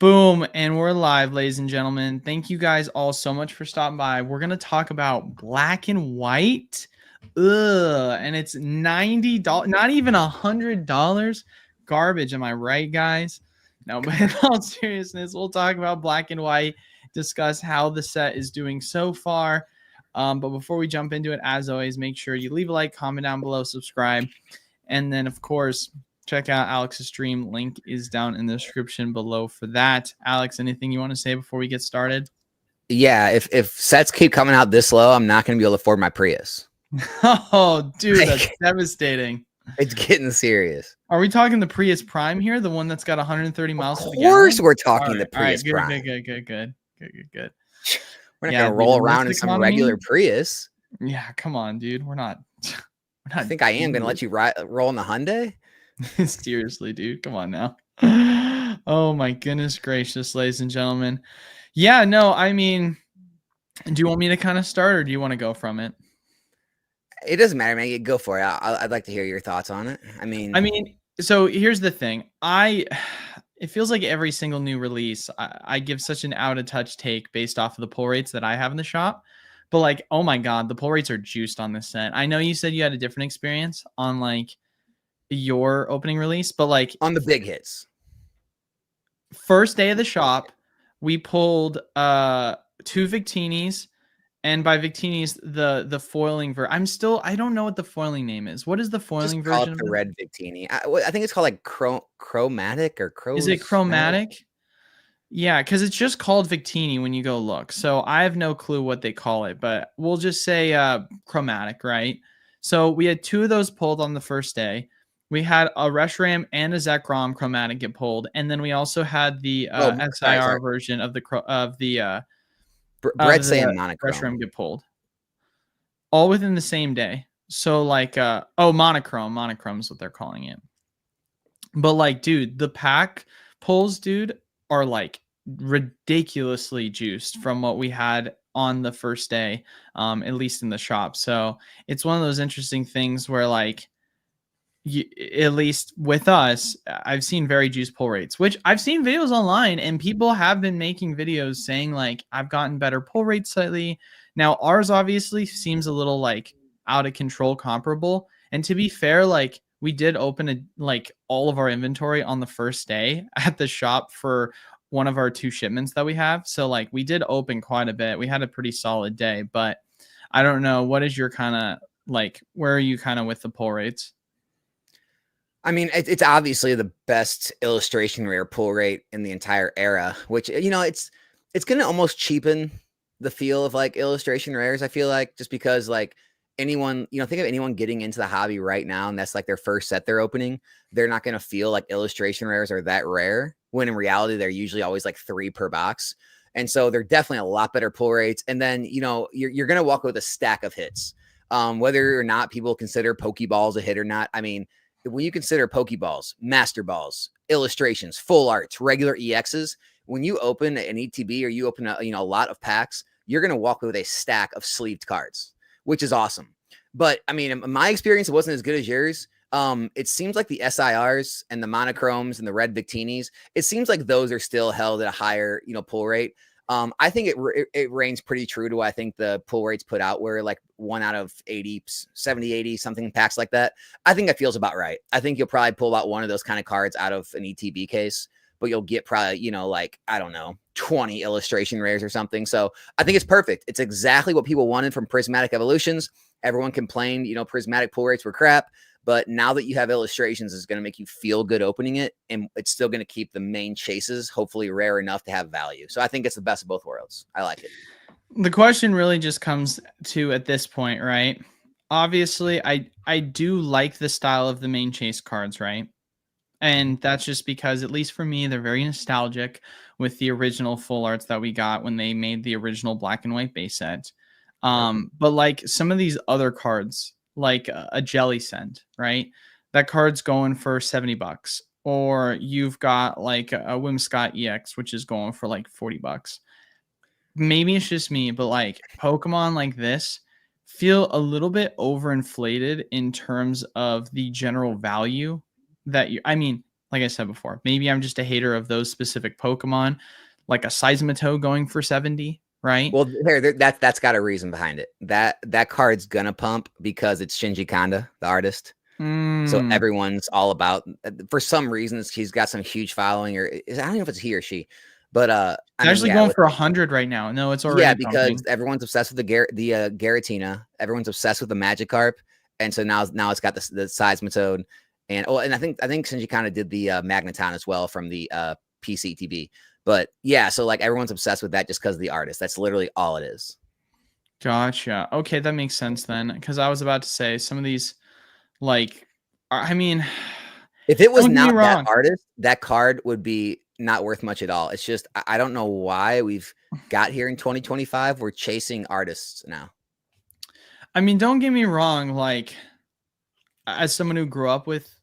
Boom, and we're live, ladies and gentlemen. Thank you guys all so much for stopping by. We're gonna talk about black and white. And it's $90, not even $100. Garbage, am I right, guys? No, but in all seriousness, we'll talk about black and white, discuss how the set is doing so far. But before we jump into it, as always, make sure you leave a like, comment down below, subscribe, and then of course check out Alex's stream. Link is down in the description below for that. Alex, anything you want to say before we get started? Yeah, if sets keep coming out this low, I'm not going to be able to afford my Prius. Oh, dude, that's devastating. It's getting serious. Are we talking the Prius Prime here? The one that's got 130 miles? Of course we're talking the Prius good, Prime. Good. We're not going to roll around in some regular Prius. Yeah, come on, dude. We're not. I think I am going to let you roll in the Hyundai. Seriously, dude. Come on now. Oh, my goodness gracious, ladies and gentlemen. Yeah, no, I mean, do you want me to kind of start or do you want to go from it? It doesn't matter, man. You go for it. I'd like to hear your thoughts on it. I mean, so here's the thing. It feels like every single new release, I give such an out of touch take based off of the pull rates that I have in the shop. But like, oh my God, the pull rates are juiced on this set. I know you said you had a different experience on like your opening release, but like on the big hits. First day of the shop, we pulled 2 Victinis. And by Victinis, the foiling I don't know what the foiling name is. What is the foiling version? Call it the red Victini. I think it's called like chromatic or Is it chromatic? Yeah, because it's just called Victini when you go look. So I have no clue what they call it, but we'll just say chromatic, right? So we had 2 of those pulled on the first day. We had a Reshiram and a Zekrom chromatic get pulled, and then we also had the SIR version of the Bread Sand monochrome. Reshiram get pulled. All within the same day. So like monochrome is what they're calling it. But like, dude, the pack pulls, dude, are like ridiculously juiced from what we had on the first day, at least in the shop. So it's one of those interesting things where like, at least with us, I've seen very juiced pull rates, which I've seen videos online and people have been making videos saying like, I've gotten better pull rates slightly. Now ours obviously seems a little like out of control comparable. And to be fair, like we did open like all of our inventory on the first day at the shop for one of our 2 shipments that we have. So like we did open quite a bit. We had a pretty solid day, but I don't know. What is your kind of like, where are you kind of with the pull rates? I mean, it's obviously the best illustration rare pull rate in the entire era, which, you know, it's going to almost cheapen the feel of like illustration rares. I feel like just because like anyone, you know, think of anyone getting into the hobby right now and that's like their first set they're opening, they're not going to feel like illustration rares are that rare when in reality, they're usually always like 3 per box. And so they're definitely a lot better pull rates. And then, you know, you're going to walk with a stack of hits, whether or not people consider Pokeballs a hit or not. I mean, when you consider Pokeballs, Master Balls, illustrations, full arts, regular EXs, when you open an ETB or you open a lot of packs, you're going to walk with a stack of sleeved cards, which is awesome. But I mean, in my experience, it wasn't as good as yours. It seems like the SIRs and the monochromes and the red Victinis, it seems like those are still held at a higher, pull rate. I think it reigns pretty true to what I think the pull rates put out were like 1 out of 80, 70, 80, something packs like that. I think that feels about right. I think you'll probably pull out one of those kind of cards out of an ETB case, but you'll get probably, like, I don't know, 20 illustration rares or something. So I think it's perfect. It's exactly what people wanted from Prismatic Evolutions. Everyone complained, Prismatic pull rates were crap. But now that you have illustrations, it's going to make you feel good opening it. And it's still going to keep the main chases, hopefully rare enough to have value. So I think it's the best of both worlds. I like it. The question really just comes to at this point, right? Obviously, I do like the style of the main chase cards, right? And that's just because, at least for me, they're very nostalgic with the original full arts that we got when they made the original black and white base set. But like some of these other cards, like a Jelly Scent, right? That card's going for $70. Or you've got like a Whimsicott EX, which is going for like $40. Maybe it's just me, but like Pokemon like this feel a little bit overinflated in terms of the general value that like I said before, maybe I'm just a hater of those specific Pokemon, like a Seismitoad going for 70, right? Well, that's got a reason behind it. That card's gonna pump because it's Shinji Kanda, the artist. So Mm. everyone's all about. For some reasons, he's got some huge following, or I don't know if it's he or she, but I It's mean, actually yeah, going for 100 right now. No, it's yeah, already because pumping. everyone's obsessed with the Garatina. Everyone's obsessed with the Magikarp, and so now it's got the Seismitoad, and I think Shinji Kanda did the Magneton as well from the PCTB. But yeah, so like everyone's obsessed with that just because of the artist. That's literally all it is. Gotcha. Okay, that makes sense then. Because I was about to say some of these, like, I mean, If it was don't get me not that wrong. artist, that card would be not worth much at all. It's just I don't know why we've got here in 2025. We're chasing artists now. I mean, don't get me wrong. Like, as someone who grew up with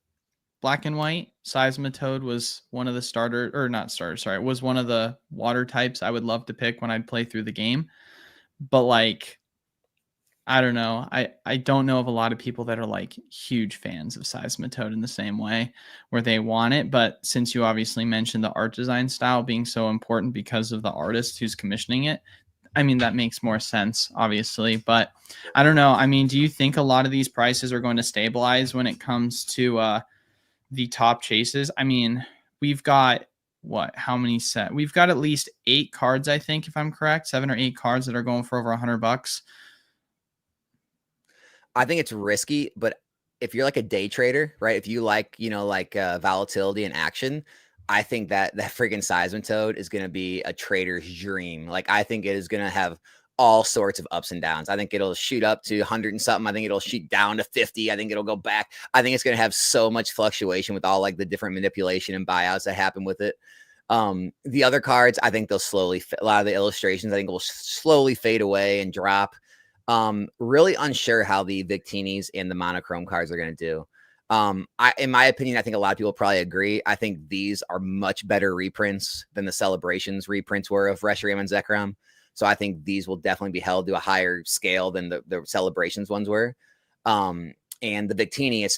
Black and White, Seismitoad was one of the starter, or not starter, sorry, was one of the water types I would love to pick when I'd play through the game. But like, I don't know. I don't know of a lot of people that are like huge fans of Seismitoad in the same way where they want it. But since you obviously mentioned the art design style being so important because of the artist who's commissioning it, I mean, that makes more sense, obviously. But I don't know. I mean, do you think a lot of these prices are going to stabilize when it comes to the top chases? I mean, we've got what? How many set? We've got at least 8 cards, I think, if I'm correct, 7 or 8 cards that are going for over $100. I think it's risky, but if you're like a day trader, right? If you like, like volatility and action, I think that freaking Seismitoad is going to be a trader's dream. Like, I think it is going to have all sorts of ups and downs. I think it'll shoot up to 100 and something. I think it'll shoot down to 50. I think it'll go back. I think it's going to have so much fluctuation with all like the different manipulation and buyouts that happen with it. The other cards, I think they'll slowly, a lot of the illustrations, I think will slowly fade away and drop. Really unsure how the Victinis and the monochrome cards are going to do. In my opinion, I think a lot of people probably agree. I think these are much better reprints than the Celebrations reprints were of Reshiram and Zekrom. So I think these will definitely be held to a higher scale than the Celebrations ones were. And the Victini,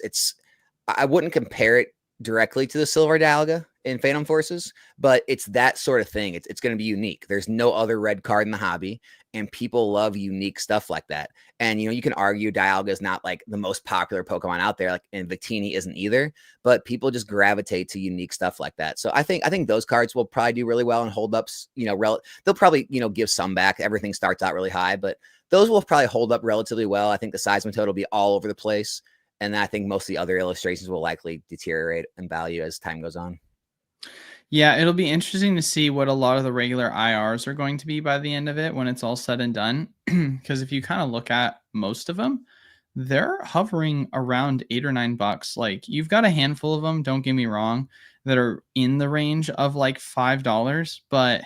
I wouldn't compare it directly to the Silver Dialga in Phantom Forces, but it's that sort of thing. It's going to be unique. There's no other red card in the hobby, and people love unique stuff like that. And you can argue Dialga is not like the most popular Pokemon out there, like, and Victini isn't either, but people just gravitate to unique stuff like that. So I think those cards will probably do really well and hold up. They'll probably give some back. Everything starts out really high, but those will probably hold up relatively well. I think the Seismitoad will be all over the place. And I think most of the other illustrations will likely deteriorate in value as time goes on. Yeah, it'll be interesting to see what a lot of the regular IRs are going to be by the end of it when it's all said and done. Because if you kind of look at most of them, they're hovering around $8 or $9. Like, you've got a handful of them, don't get me wrong, that are in the range of like $5. But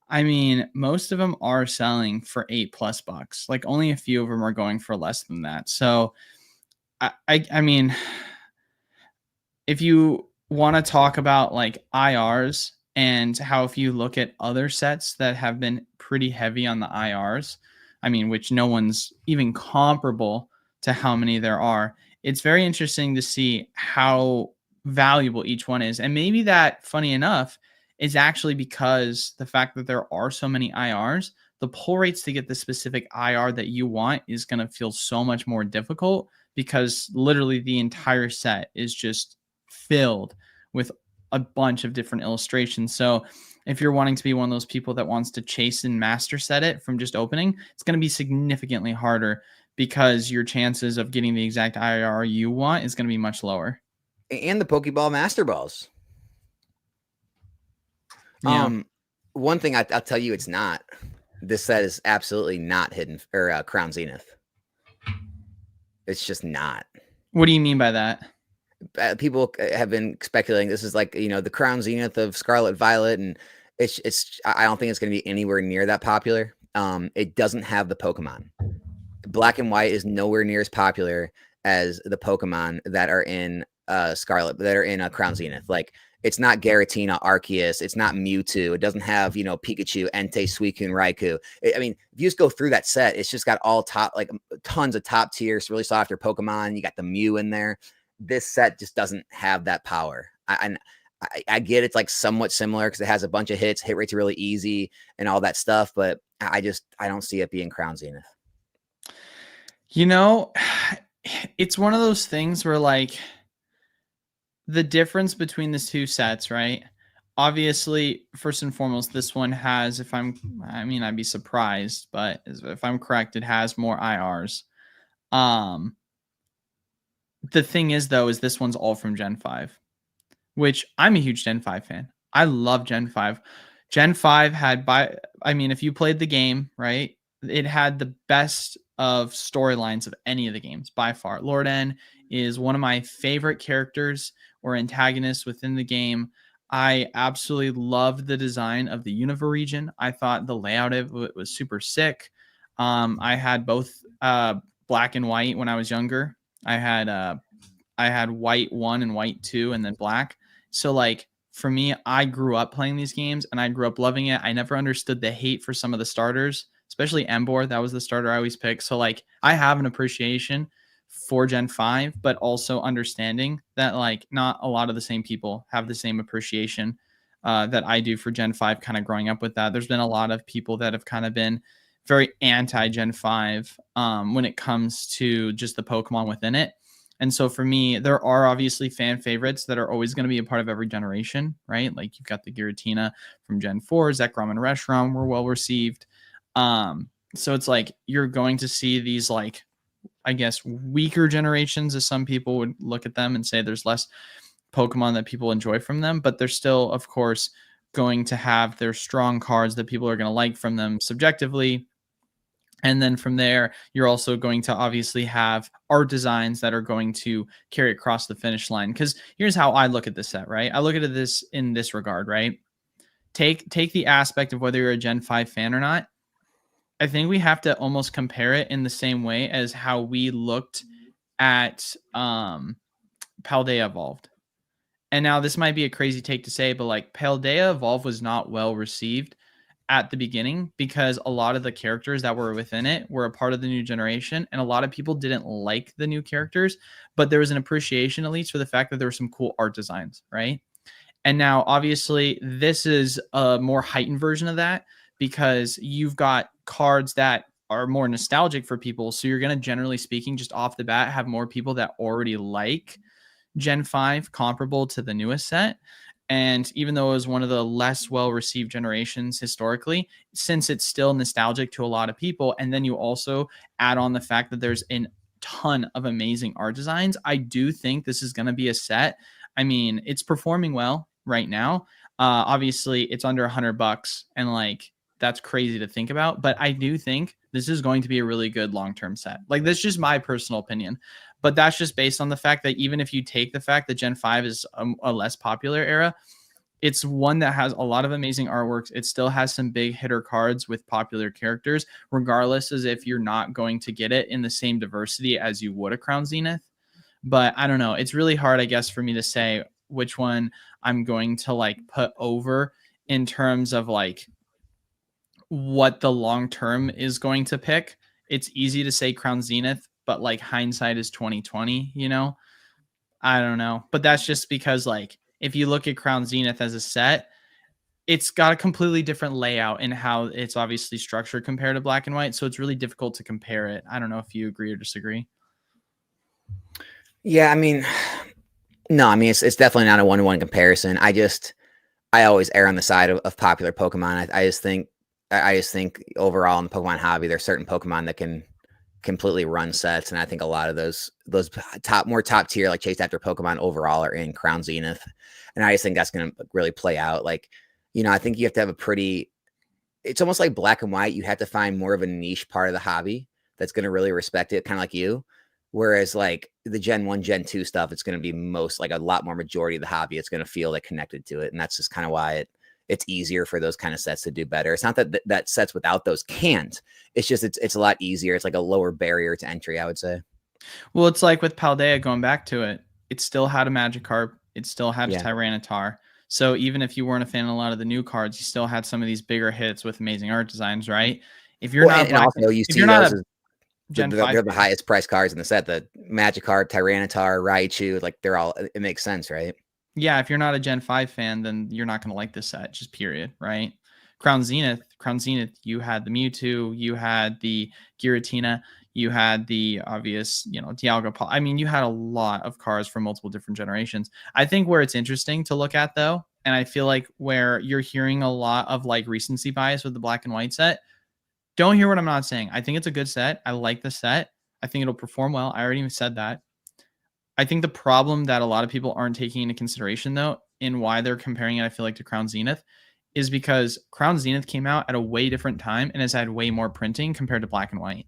I mean, most of them are selling for $8+. Like, only a few of them are going for less than that. So I mean, if you want to talk about like IRs and how if you look at other sets that have been pretty heavy on the IRs, I mean, which no one's even comparable to how many there are, it's very interesting to see how valuable each one is. And maybe that, funny enough, is actually because the fact that there are so many IRs, the pull rates to get the specific IR that you want is going to feel so much more difficult because literally the entire set is just filled with a bunch of different illustrations. So if you're wanting to be one of those people that wants to chase and master set it from just opening, it's going to be significantly harder because your chances of getting the exact IR you want is going to be much lower. And the Pokeball Master Balls. Yeah. One thing I'll tell you, it's not. This set is absolutely not hidden or Crown Zenith. It's just not. What do you mean by that? People have been speculating this is like the Crown Zenith of Scarlet Violet, and it's I don't think it's going to be anywhere near that popular. It doesn't have the Pokemon. Black and White is nowhere near as popular as the Pokemon that are in Scarlet, that are in Crown Zenith. Like, it's not Garatina, Arceus. It's not Mewtwo. It doesn't have, Pikachu, Entei, Suicune, Raikou. I mean, if you just go through that set, it's just got all tons of top tiers, really sought after Pokemon. You got the Mew in there. This set just doesn't have that power. I get it's like somewhat similar because it has a bunch of hits, hit rates are really easy and all that stuff, but I don't see it being Crown Zenith. You know, it's one of those things where like the difference between the two sets, right? Obviously, first and foremost, this one has, I'd be surprised, but if I'm correct, it has more IRs. The thing is, though, is this one's all from Gen 5, which I'm a huge Gen 5 fan. I love Gen 5. Gen 5 had, if you played the game, right, it had the best of storylines of any of the games by far. Lord N is one of my favorite characters or antagonists within the game. I absolutely loved the design of the Unova region. I thought the layout of it was super sick. I had both black and white when I was younger. I had white 1 and white 2 and then black. So like for me, I grew up playing these games and I grew up loving it. I never understood the hate for some of the starters, especially Embor. That was the starter I always picked. So like I have an appreciation for Gen 5, but also understanding that like not a lot of the same people have the same appreciation that I do for Gen 5, kind of growing up with that. There's been a lot of people that have kind of been very anti Gen 5 when it comes to just the Pokemon within it. And so for me, there are obviously fan favorites that are always going to be a part of every generation, right? Like you've got the Giratina from Gen 4, Zekrom and Reshiram were well received. So it's like you're going to see these like, I guess, weaker generations, as some people would look at them and say there's less Pokemon that people enjoy from them, but they're still, of course, going to have their strong cards that people are going to like from them subjectively. And then from there, you're also going to obviously have art designs that are going to carry across the finish line. Because here's how I look at this set, right? I look at this in this regard, right? Take the aspect of whether you're a Gen 5 fan or not. I think we have to almost compare it in the same way as how we looked at Paldea Evolved. And now this might be a crazy take to say, but like Paldea Evolved was not well received at the beginning because a lot of the characters that were within it were a part of the new generation, and a lot of people didn't like the new characters, but there was an appreciation at least for the fact that there were some cool art designs, right? And now obviously this is a more heightened version of that because you've got cards that are more nostalgic for people, so you're going to, generally speaking, just off the bat have more people that already like Gen 5 comparable to the newest set. And even though it was one of the less well-received generations historically, since it's still nostalgic to a lot of people, and then you also add on the fact that there's a ton of amazing art designs, I do think this is going to be a set. I mean, it's performing well right now. Obviously, it's under $100, and like that's crazy to think about. But I do think this is going to be a really good long-term set. Like, that's just my personal opinion. But that's just based on the fact that even if you take the fact that Gen 5 is a less popular era, it's one that has a lot of amazing artworks. It still has some big hitter cards with popular characters, regardless as if you're not going to get it in the same diversity as you would a Crown Zenith. But I don't know. It's really hard, I guess, for me to say which one I'm going to like put over in terms of like what the long term is going to pick. It's easy to say Crown Zenith, but like hindsight is 2020, you know? I don't know. But that's just because like if you look at Crown Zenith as a set, it's got a completely different layout in how it's obviously structured compared to Black and White. So it's really difficult to compare it. I don't know if you agree or disagree. Yeah, I mean, no, I mean it's definitely not a one-to-one comparison. I always err on the side of popular Pokemon. I just think overall in the Pokemon hobby, there's certain Pokemon that can completely run sets, and I think a lot of those more top tier like chased after Pokemon overall are in Crown Zenith, and I just think that's going to really play out. Like, you know, I think you have to have it's almost like Black and White. You have to find more of a niche part of the hobby that's going to really respect it, kind of like you. Whereas like the Gen 1, Gen 2 stuff, it's going to be a lot more majority of the hobby. It's going to feel like connected to it, and that's just kind of why it's easier for those kind of sets to do better. It's not that sets without those can't. It's just it's a lot easier. It's like a lower barrier to entry, I would say. Well, it's like with Paldea, going back to it, it still had a Magikarp. It still had a Tyranitar. So even if you weren't a fan of a lot of the new cards, you still had some of these bigger hits with amazing art designs, right? If you're not, and also you see those Gen 5 they're the highest price cards in the set. The Magikarp, Tyranitar, Raichu, like it makes sense, right? yeah, if you're not a Gen 5 fan, then you're not going to like this set, just period, right? Crown Zenith, you had the Mewtwo, you had the Giratina, you had the obvious, Dialga. I mean, you had a lot of cards from multiple different generations. I think where it's interesting to look at, though, and I feel like where you're hearing a lot of like recency bias with the black and white set, don't hear what I'm not saying. I think it's a good set. I like the set. I think it'll perform well. I already said that. I think the problem that a lot of people aren't taking into consideration, though, in why they're comparing it, I feel like, to Crown Zenith, is because Crown Zenith came out at a way different time and has had way more printing compared to Black and White.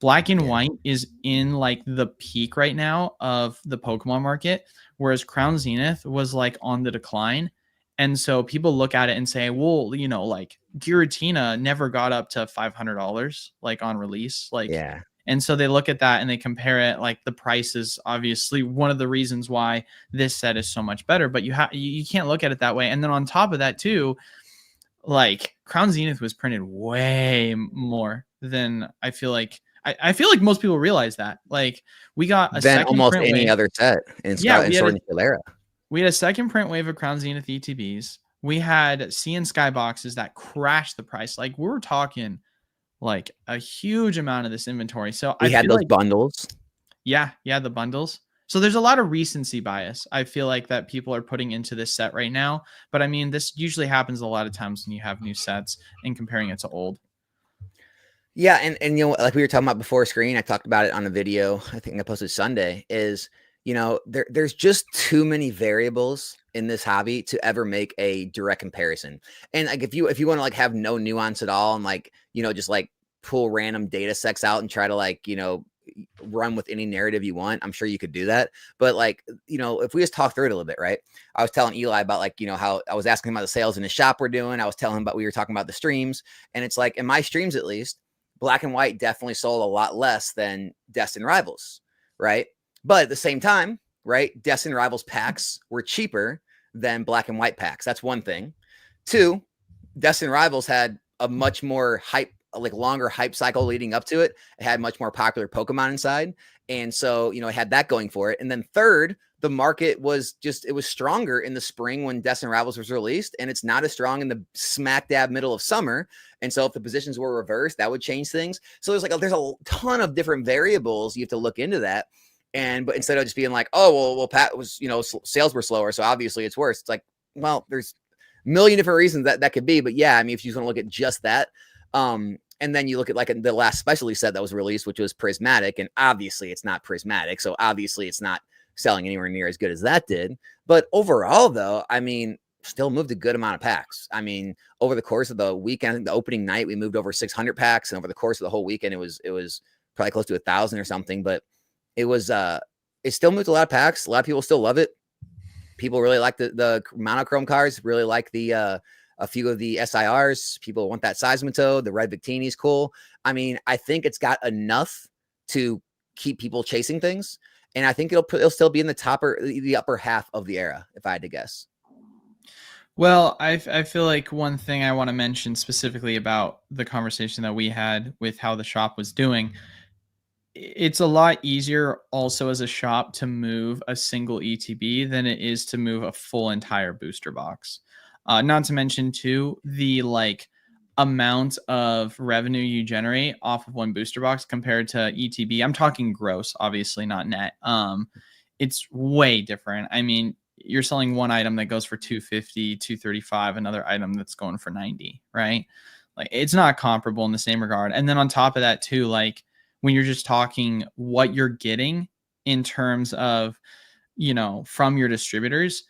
Black and White is in like the peak right now of the Pokemon market, whereas Crown Zenith was like on the decline. And so people look at it and say, well, like Giratina never got up to $500 like on release. Like, Yeah. and so they look at that and they compare it. Like the price is obviously one of the reasons why this set is so much better, but you can't look at it that way. And then on top of that too, like Crown Zenith was printed way more than I feel like. I feel like most people realize that. Like we got a second almost print any wave. other set in Scarlet and Sword and Shield era. We had a second print wave of Crown Zenith ETBs. We had Sea and Sky boxes that crashed the price. Like we're talking like a huge amount of this inventory. So we had those bundles. Yeah, the bundles. So there's a lot of recency bias, I feel like, that people are putting into this set right now. But I mean, this usually happens a lot of times when you have new sets and comparing it to old. Yeah, and like we were talking about before screen, I talked about it on a video, I think I posted Sunday, is there's just too many variables in this hobby to ever make a direct comparison. And like if you want to like have no nuance at all and like, just like pull random data sets out and try to like, run with any narrative you want, I'm sure you could do that. But like, if we just talk through it a little bit, right? I was telling Eli about like, how I was asking him about the sales in his shop we're doing. I was telling him about, we were talking about the streams, and it's like in my streams, at least, Black and White definitely sold a lot less than Destined Rivals, right? But at the same time, right, Destined Rivals packs were cheaper than Black and White packs. That's one thing. Two, Destined Rivals had a much more hype, like longer hype cycle leading up to it. It had much more popular Pokemon inside. And so, it had that going for it. And then third, the market was it was stronger in the spring when Destined Rivals was released, and it's not as strong in the smack dab middle of summer. And so if the positions were reversed, that would change things. So there's a ton of different variables. You have to look into that. But instead of just being like, oh, well, Pat was, sales were slower, so obviously it's worse. It's like, well, there's a million different reasons that could be. But yeah, I mean, if you just want to look at just that, and then you look at like the last specialty set that was released, which was Prismatic, and obviously it's not Prismatic. So obviously it's not selling anywhere near as good as that did. But overall, though, I mean, still moved a good amount of packs. I mean, over the course of the weekend, the opening night, we moved over 600 packs. And over the course of the whole weekend, it was probably close to 1,000 or something. But it still moved a lot of packs. A lot of people still love it. People really like the monochrome cards, really like the a few of the SIRs. People want that Seismitoad. The red Victini is cool. I mean, I think it's got enough to keep people chasing things. And I think it'll still be in the upper half of the era, if I had to guess. Well, I feel like one thing I want to mention specifically about the conversation that we had with how the shop was doing, it's a lot easier also as a shop to move a single ETB than it is to move a full entire booster box. Not to mention too, the like amount of revenue you generate off of one booster box compared to ETB. I'm talking gross, obviously not net. It's way different. I mean, you're selling one item that goes for 250, 235, another item that's going for 90, right? Like it's not comparable in the same regard. And then on top of that too, like when you're just talking what you're getting in terms of, from your distributors,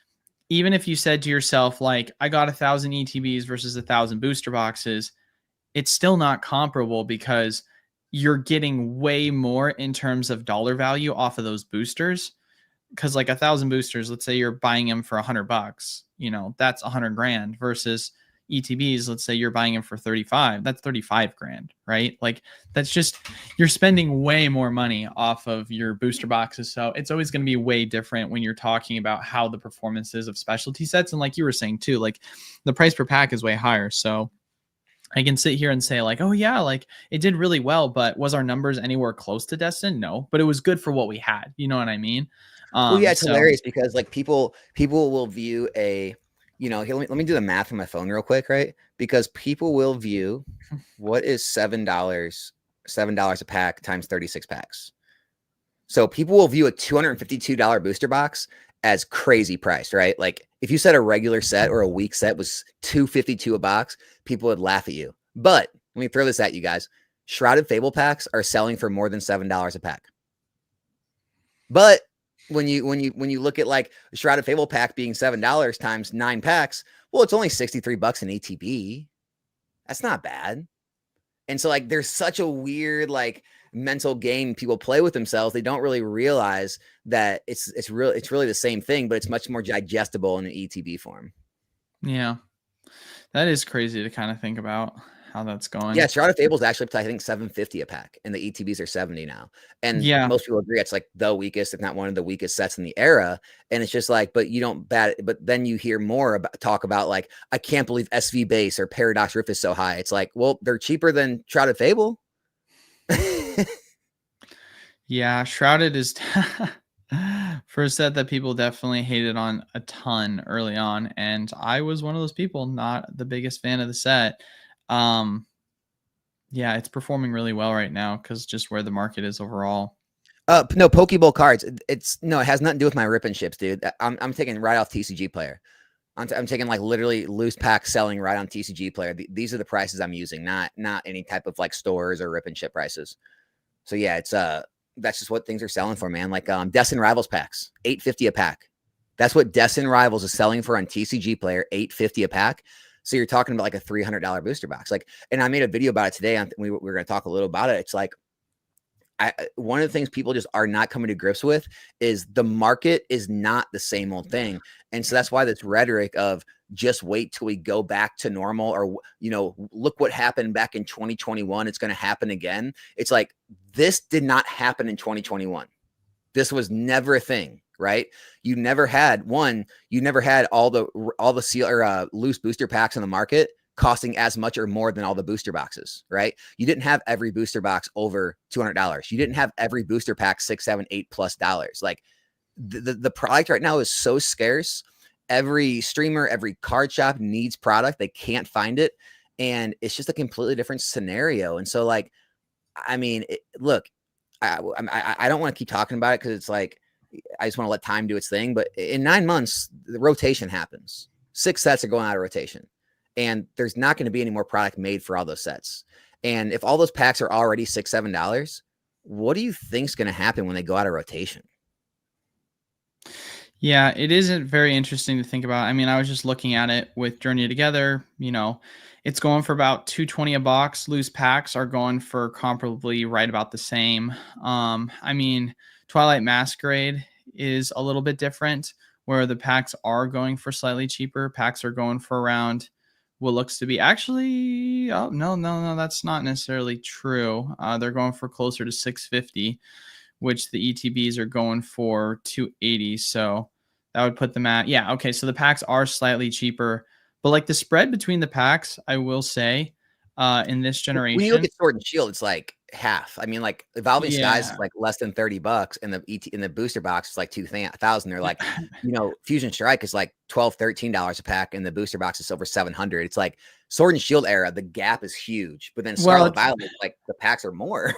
even if you said to yourself, like, I got 1,000 ETBs versus 1,000 booster boxes, it's still not comparable because you're getting way more in terms of dollar value off of those boosters. Because like 1,000 boosters, let's say you're buying them for $100, that's 100 grand versus ETBs. Let's say you're buying them for 35, that's 35 grand, right? Like that's just, you're spending way more money off of your booster boxes. So it's always going to be way different when you're talking about how the performance is of specialty sets. And like you were saying too, like the price per pack is way higher. So I can sit here and say like, oh yeah, like it did really well, but was our numbers anywhere close to Destin? No, but it was good for what we had. You know what I mean? Well, yeah, it's So hilarious because like people will view a, you know, here, let me do the math on my phone real quick, right? Because people will view what is $7 a pack times 36 packs. So people will view a $252 booster box as crazy price, right? Like if you said a regular set or a week set was $252 a box, people would laugh at you. But let me throw this at you guys. Shrouded Fable packs are selling for more than $7 a pack. But when you look at like a Shrouded Fable pack being $7 times 9 packs, well, it's only 63 bucks in ETB. That's not bad. And so like there's such a weird like mental game people play with themselves. They don't really realize that it's really the same thing, but it's much more digestible in an ETB form. yeah, that is crazy to kind of think about how that's going. Yeah, Shroud of Fable is actually up to I think $7.50 a pack, and the ETBs are $70 now. And Yeah. most people agree it's like the weakest, if not one of the weakest sets in the era. And it's just like, but you don't bat it. But then you hear more about talk about like, I can't believe SV base or Paradox Rift is so high. It's like, well, they're cheaper than Shrouded Fable. Yeah, Shrouded is for a set that people definitely hated on a ton early on, and I was one of those people, not the biggest fan of the set. Yeah, it's performing really well right now because just where the market is overall. No, Pokeball cards. It's no, it has nothing to do with my rip and ships, dude. I'm taking right off TCG Player. I'm taking like literally loose pack selling right on TCG Player. These are the prices I'm using, not any type of like stores or rip and ship prices. So yeah, it's that's just what things are selling for, man. Like Destin Rivals packs, $8.50 a pack. That's what Destin Rivals is selling for on TCG Player, $8.50 a pack. So you're talking about like a $300 booster box. Like, and I made a video about it today. We were going to talk a little about it. It's like one of the things people just are not coming to grips with is the market is not the same old thing. And so that's why this rhetoric of just wait till we go back to normal, or, you know, look what happened back in 2021. It's going to happen again. It's like, this did not happen in 2021. This was never a thing, right? You never had all the seal or loose booster packs on the market costing as much or more than all the booster boxes, right? You didn't have every booster box over $200. You didn't have every booster pack $6, $7, $8+ Like the product right now is so scarce. Every streamer, every card shop needs product. They can't find it. And it's just a completely different scenario. And so like, I mean, look, I don't want to keep talking about it because it's like, I just want to let time do its thing. But in 9 months, the rotation happens. 6 sets are going out of rotation. And there's not going to be any more product made for all those sets. And if all those packs are already $6, $7, what do you think is going to happen when they go out of rotation? Yeah, it isn't very interesting to think about. I mean, I was just looking at it with Journey Together. You know, it's going for about $220 a box. Loose packs are going for comparably right about the same. I mean, Twilight Masquerade is a little bit different, where the packs are going for slightly cheaper. Packs are going for around what looks to be actually, oh no, that's not necessarily true. They're going for closer to $650, which the ETBs are going for $280. So that would put them at, yeah, okay. So the packs are slightly cheaper, but like the spread between the packs, I will say, in this generation, when you look at Sword and Shield, it's like half. I mean, like Evolving Skies is like less than $30, and the booster box is like 2,000. They're like, you know, Fusion Strike is like $12, $13 a pack, and the booster box is over 700. It's like Sword and Shield era, the gap is huge, but then Scarlet Violet, like the packs are more.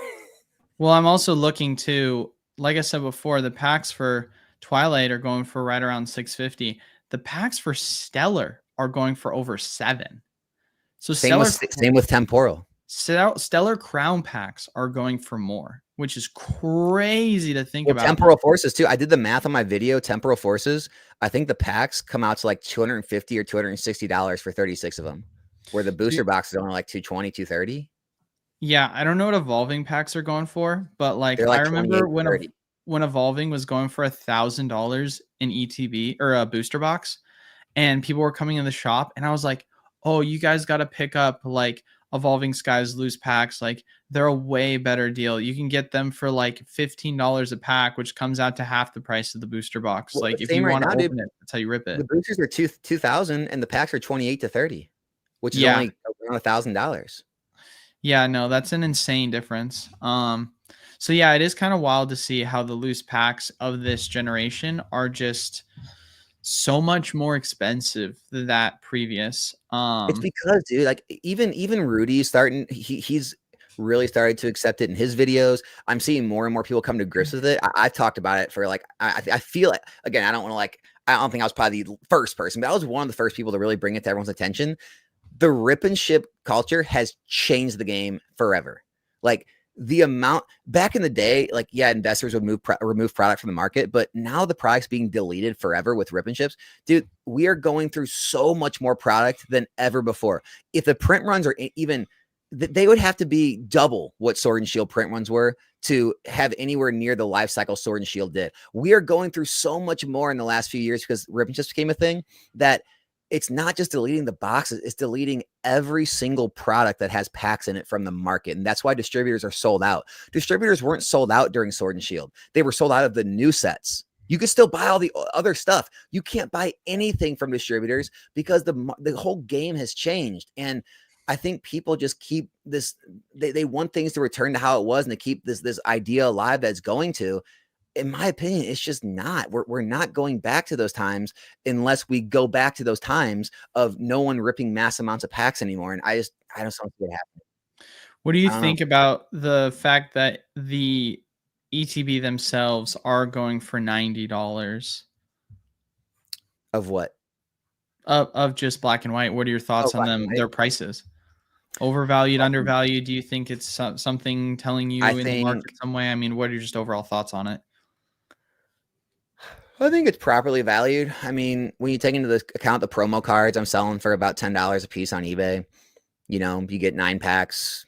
Well, I'm also looking to, like I said before, the packs for Twilight are going for right around 650. The packs for Stellar are going for over 7. So same with Temporal. Stellar Crown packs are going for more, which is crazy to think about. Temporal Forces too. I did the math on my video. Temporal Forces, I think the packs come out to like $250 or $260 for 36 of them, where the booster box is only like $220, $230. Yeah, I don't know what Evolving packs are going for, but like I remember when Evolving was going for $1,000 in ETB or a booster box, and people were coming in the shop, and I was like, "Oh, you guys got to pick up like Evolving Skies loose packs. Like they're a way better deal. You can get them for like $15 a pack, which comes out to half the price of the booster box. Like if you want to open it, that's how you rip it. The boosters are 2,000, and the packs are 28 to 30, which is only around $1,000. Yeah, no, that's an insane difference. So yeah, it is kind of wild to see how the loose packs of this generation are just so much more expensive than that previous. It's because, dude, like even Rudy's starting. He's really started to accept it in his videos. I'm seeing more and more people come to grips with it. I've talked about it for like I feel like, again, I don't want to like, I don't think I was probably the first person, but I was one of the first people to really bring it to everyone's attention. The rip and ship culture has changed the game forever. Like the amount back in the day, like, yeah, investors would remove product from the market, but now the product's being deleted forever with rip and ships. Dude, we are going through so much more product than ever before. If the print runs are even, they would have to be double what Sword and Shield print runs were to have anywhere near the life cycle Sword and Shield did. We are going through so much more in the last few years because rip and ships became a thing, that it's not just deleting the boxes, it's deleting every single product that has packs in it from the market. And that's why distributors are sold out. Distributors weren't sold out during Sword and Shield. They were sold out of the new sets. You could still buy all the other stuff. You can't buy anything from distributors because the whole game has changed. And I think people just keep this, they want things to return to how it was, and to keep this idea alive that's going to. In my opinion, it's just not. We're not going back to those times unless we go back to those times of no one ripping mass amounts of packs anymore. And I just don't see it happening. What do you think about the fact that the ETB themselves are going for $90? Of what? Of just black and white. What are your thoughts on them? Their prices? Overvalued, undervalued? Do you think it's something telling you in the market some way? I mean, what are your just overall thoughts on it? I think it's properly valued. I mean, when you take into account the promo cards, I'm selling for about $10 a piece on eBay. You know, you get 9 packs.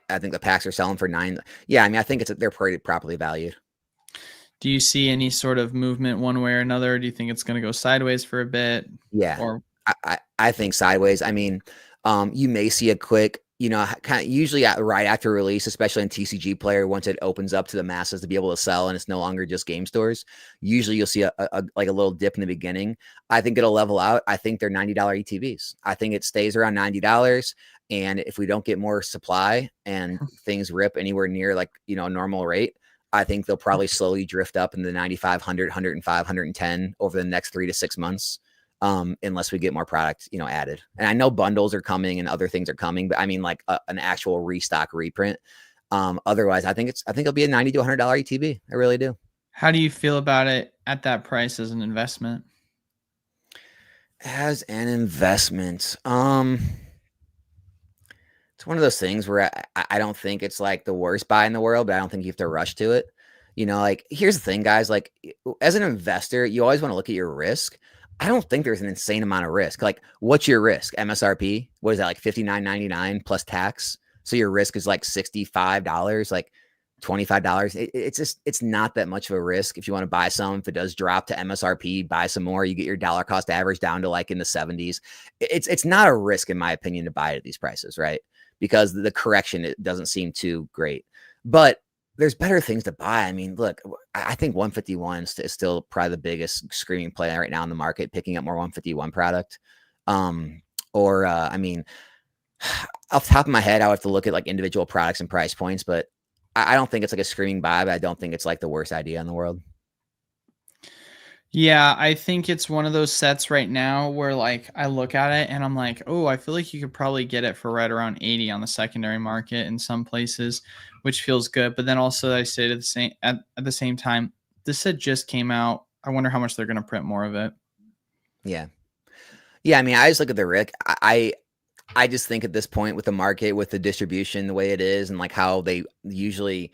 I think the packs are selling for $9. Yeah, I mean, I think they're pretty properly valued. Do you see any sort of movement one way or another? Do you think it's going to go sideways for a bit? Yeah, or I think sideways. I mean, you may see a quick, you know, kind of usually right after release, especially in TCG Player, once it opens up to the masses to be able to sell and it's no longer just game stores. Usually you'll see a little dip in the beginning. I think it'll level out. I think they're $90 ETBs. I think it stays around $90. And if we don't get more supply and things rip anywhere near like, you know, a normal rate, I think they'll probably slowly drift up in the 95, 100, 105, 110 over the next 3 to 6 months. Unless we get more product, you know, added. And I know bundles are coming and other things are coming, but I mean like an actual restock reprint. Otherwise, I think it'll be a $90 to $100 ETB. I really do. How do you feel about it at that price as an investment? As an investment, it's one of those things where I don't think it's like the worst buy in the world, but I don't think you have to rush to it. You know, like here's the thing, guys, like as an investor, you always want to look at your risk. I don't think there's an insane amount of risk. Like, what's your risk? MSRP? What is that, like $59.99 plus tax? So your risk is like $65, like $25. It's not that much of a risk. If you want to buy some, if it does drop to MSRP, buy some more. You get your dollar cost average down to like in the 70s. It's not a risk, in my opinion, to buy at these prices, right? Because the correction, it doesn't seem too great. But there's better things to buy. I mean, look, I think 151 is still probably the biggest screaming play right now in the market, picking up more 151 product. I mean, off the top of my head, I would have to look at like individual products and price points, but I don't think it's like a screaming buy, but I don't think it's like the worst idea in the world. Yeah, I think it's one of those sets right now where like I look at it and I'm like, oh, I feel like you could probably get it for right around 80 on the secondary market in some places, which feels good. But then also I say at the same time, this set just came out. I wonder how much they're going to print more of it. Yeah. Yeah. I mean, I just look at the Rick. I just think at this point with the market, with the distribution, the way it is, and like how they usually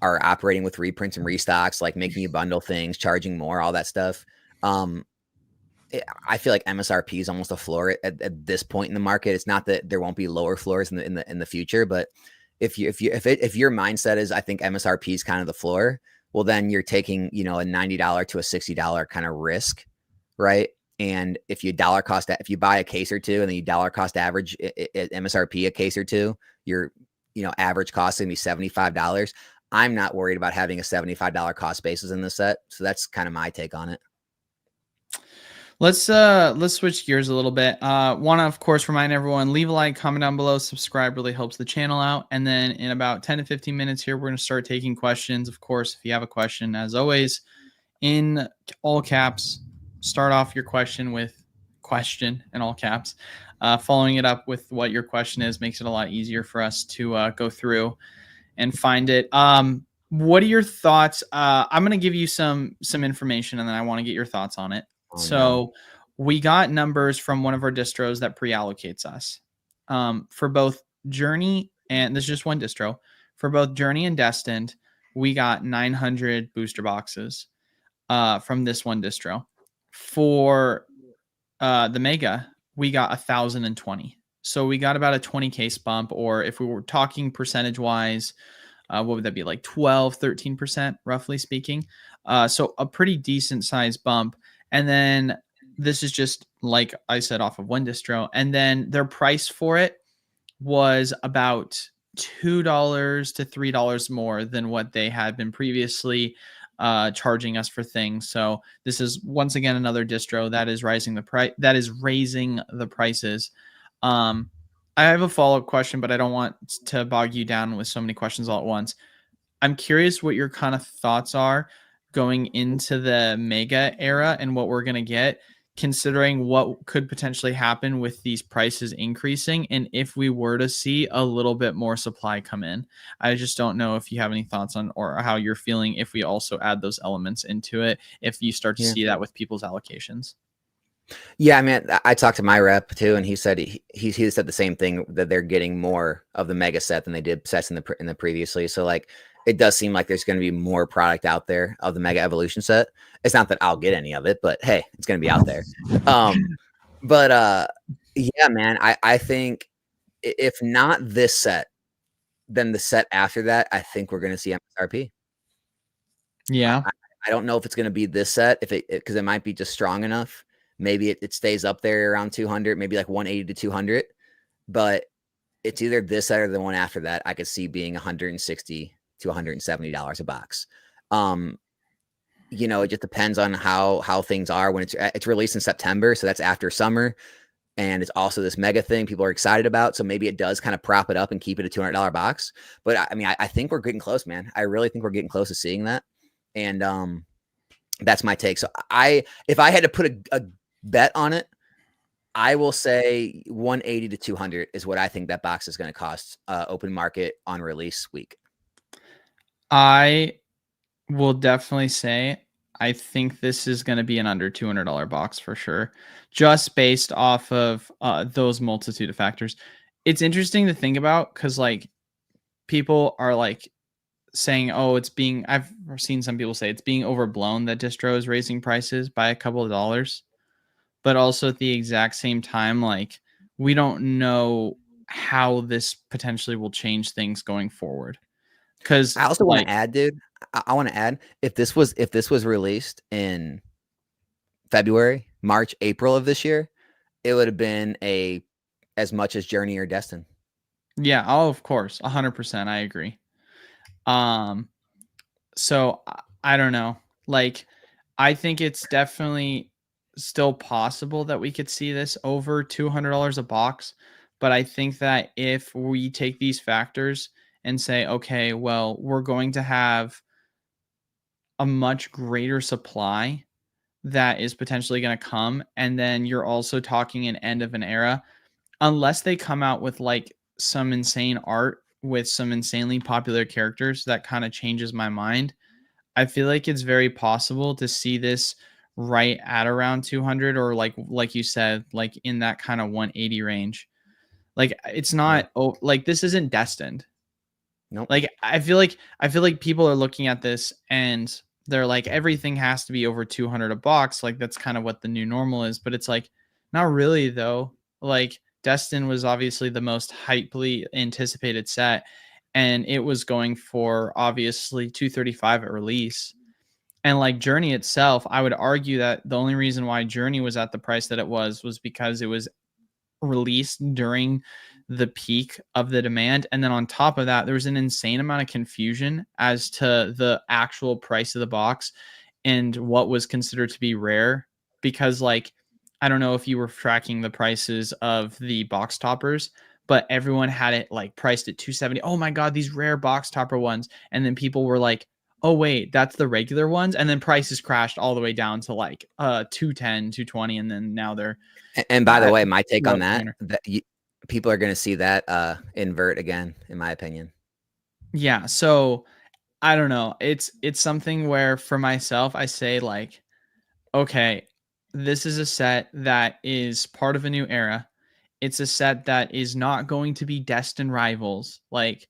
are operating with reprints and restocks, like making you bundle things, charging more, all that stuff. I feel like MSRP is almost a floor at this point in the market. It's not that there won't be lower floors in the future, but if your mindset is, I think MSRP is kind of the floor, well, then you're taking, you know, a $90 to a $60 kind of risk, right? And if you buy a case or two and then you dollar cost average at MSRP a case or two, your, you know, average cost is gonna be $75. I'm not worried about having a $75 cost basis in the set. So that's kind of my take on it. Let's switch gears a little bit. Want to of course remind everyone, leave a like, comment down below, subscribe, really helps the channel out. And then in about 10 to 15 minutes here, we're going to start taking questions. Of course, if you have a question, as always, in all caps, start off your question with question in all caps. Following it up with what your question is makes it a lot easier for us to go through and find it. What are your thoughts? I'm going to give you some information, and then I want to get your thoughts on it. So we got numbers from one of our distros that pre-allocates us for both Journey, and this is just one distro. For both Journey and Destined, we got 900 booster boxes from this one distro. For the Mega, we got 1,020. So we got about a 20 case bump, or if we were talking percentage wise, what would that be, like 12, 13%, roughly speaking? So a pretty decent size bump. And then this is just, like I said, off of one distro. And then their price for it was about $2 to $3 more than what they had been previously charging us for things. So this is once again another distro that is raising the price, prices. I have a follow-up question, but I don't want to bog you down with so many questions all at once. I'm curious what your kind of thoughts are going into the Mega era and what we're going to get, considering what could potentially happen with these prices increasing, and if we were to see a little bit more supply come in. I just don't know if you have any thoughts on, or how you're feeling if we also add those elements into it, if you start to see that with people's allocations. Yeah, I mean, I talked to my rep too, and he said he said the same thing, that they're getting more of the Mega set than they did sets in the previously. So like, it does seem like there's going to be more product out there of the Mega Evolution set. It's not that I'll get any of it, but hey, it's going to be out there. Yeah, man, I think if not this set, then the set after that, I think we're going to see MSRP. Yeah. I don't know if it's going to be this set, because it might be just strong enough. Maybe it stays up there around 200, maybe like 180 to 200, but it's either this set or the one after that. I could see being $160 to $170 a box. You know, it just depends on how things are when it's released in September. So that's after summer. And it's also this Mega thing people are excited about. So maybe it does kind of prop it up and keep it a $200 box. But I mean, I think we're getting close, man. I really think we're getting close to seeing that. And that's my take. So if I had to put a bet on it, I will say 180 to 200 is what I think that box is going to cost open market on release week. I will definitely say I think this is going to be an under $200 box for sure, just based off of those multitude of factors. It's interesting to think about, because like people are like saying, oh, I've seen some people say it's being overblown that distro is raising prices by a couple of dollars. But also at the exact same time, like, we don't know how this potentially will change things going forward. Because I also want to add, dude, I want to add, if this was released in February, March, April of this year, it would have been as much as Journey or Destin. Yeah. Oh, of course. 100%. I agree. So I don't know. Like, I think it's definitely still possible that we could see this over $200 a box. But I think that if we take these factors and say, okay, well, we're going to have a much greater supply that is potentially going to come, and then you're also talking an end of an era, unless they come out with like some insane art with some insanely popular characters that kind of changes my mind. I feel like it's very possible to see this right at around 200, or like you said, like in that kind of 180 range. Like, it's not like, this isn't Destined. Nope. Like, I feel like people are looking at this and they're like, everything has to be over 200 a box. Like, that's kind of what the new normal is. But it's like, not really though. Like, Destin was obviously the most hypely anticipated set, and it was going for obviously 235 at release. And like Journey itself, I would argue that the only reason why Journey was at the price that it was because it was released during the peak of the demand. And then on top of that, there was an insane amount of confusion as to the actual price of the box and what was considered to be rare, because like I don't know if you were tracking the prices of the box toppers, but everyone had it like priced at 270. Oh my God, these rare box topper ones. And then people were like, oh wait, that's the regular ones. And then prices crashed all the way down to like 210, 220. And then now they're And by the at way, my take on about that, 200. people are going to see that invert again, in my opinion. Yeah. So I don't know. It's something where for myself, I say like, okay, this is a set that is part of a new era. It's a set that is not going to be destined rivals. Like,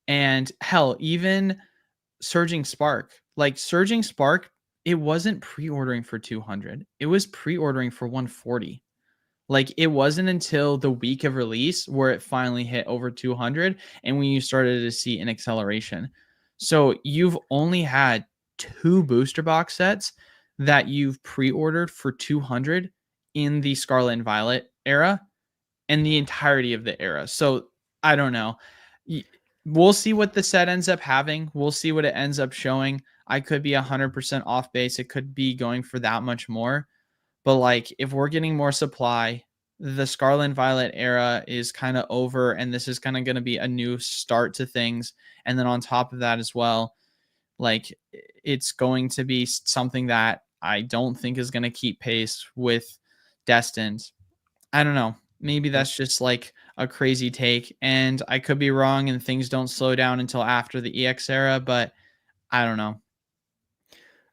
and hell, even Surging Spark, like Surging Spark, it wasn't pre-ordering for 200. It was pre-ordering for 140. Like it wasn't until the week of release where it finally hit over 200 and when you started to see an acceleration. So you've only had 2 booster box sets that you've pre-ordered for 200 in the Scarlet and Violet era and the entirety of the era. So I don't know. We'll see what the set ends up having. We'll see what it ends up showing. I could be 100% off base. It could be going for that much more. But like if we're getting more supply, the Scarlet and Violet era is kind of over and this is kind of going to be a new start to things. And then on top of that as well, like it's going to be something that I don't think is going to keep pace with Destined. I don't know. Maybe that's just like a crazy take and I could be wrong and things don't slow down until after the EX era, but I don't know.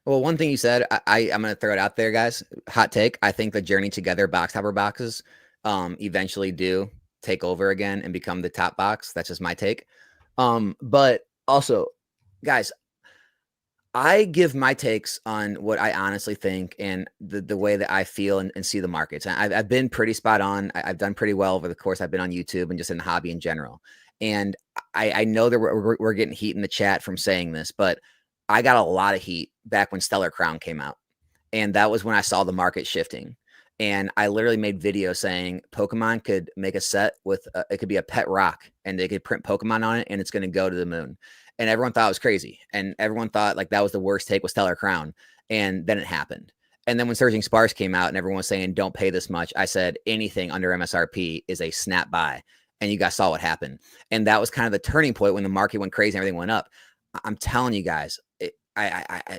Well, one thing you said, I'm going to throw it out there, guys. Hot take. I think the Journey Together box topper boxes eventually do take over again and become the top box. That's just my take. But also, guys, I give my takes on what I honestly think and the way that I feel and see the markets. I've been pretty spot on. I've done pretty well over the course I've been on YouTube and just in the hobby in general. And I know that we're getting heat in the chat from saying this, but I got a lot of heat back when Stellar Crown came out. And that was when I saw the market shifting. And I literally made videos saying Pokemon could make a set with, it could be a pet rock and they could print Pokemon on it and it's going to go to the moon. And everyone thought it was crazy. And everyone thought like that was the worst take with Stellar Crown. And then it happened. And then when Surging Sparks came out and everyone was saying, don't pay this much, I said anything under MSRP is a snap buy. And you guys saw what happened. And that was kind of the turning point when the market went crazy and everything went up. I'm telling you guys,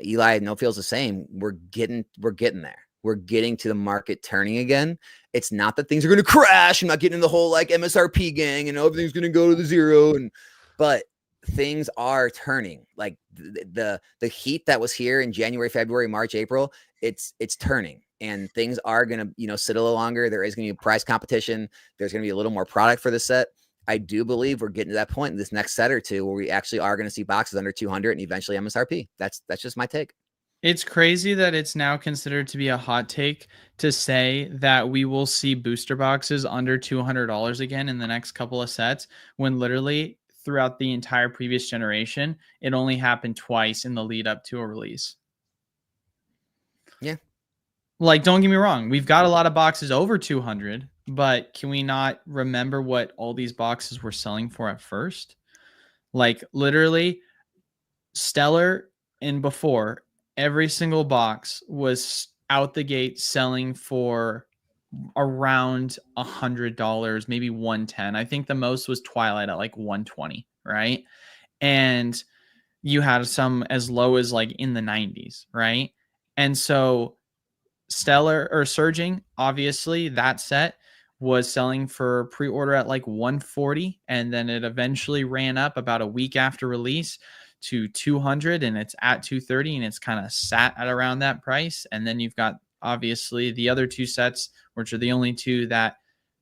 Eli, no feels the same. We're getting there. We're getting to the market turning again. It's not that things are going to crash. I'm not getting in the whole like MSRP gang and everything's going to go to the zero. But things are turning. Like the heat that was here in January, February, March, April, it's turning. And things are going to, sit a little longer. There is going to be price competition. There's going to be a little more product for the set. I do believe we're getting to that point in this next set or two where we actually are going to see boxes under 200 and eventually MSRP. That's just my take. It's crazy that it's now considered to be a hot take to say that we will see booster boxes under $200 again in the next couple of sets when literally throughout the entire previous generation, it only happened twice in the lead up to a release. Yeah. Like, don't get me wrong. We've got a lot of boxes over 200, but can we not remember what all these boxes were selling for at first? Like literally Stellar and before, every single box was out the gate selling for around $100, maybe 110. I think the most was Twilight at like 120, right? And you had some as low as like in the 90s, right? And so Stellar or Surging, obviously that set was selling for pre-order at like 140 and then it eventually ran up about a week after release to 200 and it's at 230 and it's kind of sat at around that price. And then you've got obviously the other two sets, which are the only two that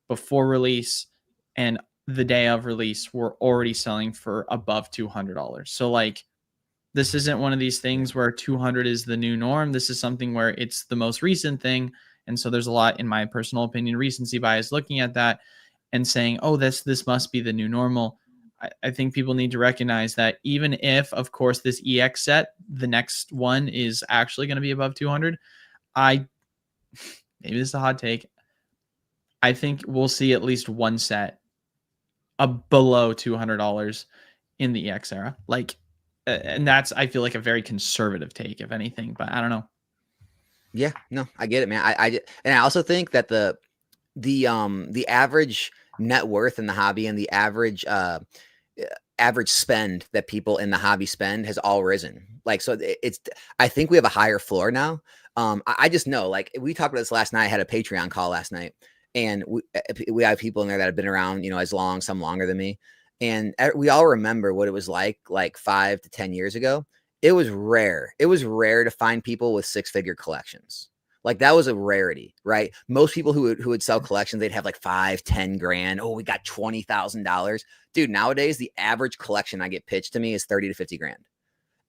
before release and the day of release were already selling for above $200. So like this isn't one of these things where 200 is the new norm. This is something where it's the most recent thing. And so there's a lot, in my personal opinion, recency bias looking at that and saying, oh, this must be the new normal. I think people need to recognize that even if, of course, this EX set, the next one is actually going to be above 200, maybe this is a hot take. I think we'll see at least one set below $200 in the EX era. Like, and that's, I feel like a very conservative take, if anything, but I don't know. Yeah, no, I get it, man. And I also think that the average net worth in the hobby and the average spend that people in the hobby spend has all risen. Like, so it's, I think we have a higher floor now. I just know, like, we talked about this last night. I had a Patreon call last night, and we have people in there that have been around, as long, some longer than me. And we all remember what it was like 5 to 10 years ago. It was rare. It was rare to find people with 6-figure collections. Like, that was a rarity, right? Most people who would sell collections, they'd have like 5, 10 grand. Oh, we got $20,000. Dude, nowadays the average collection I get pitched to me is 30 to 50 grand.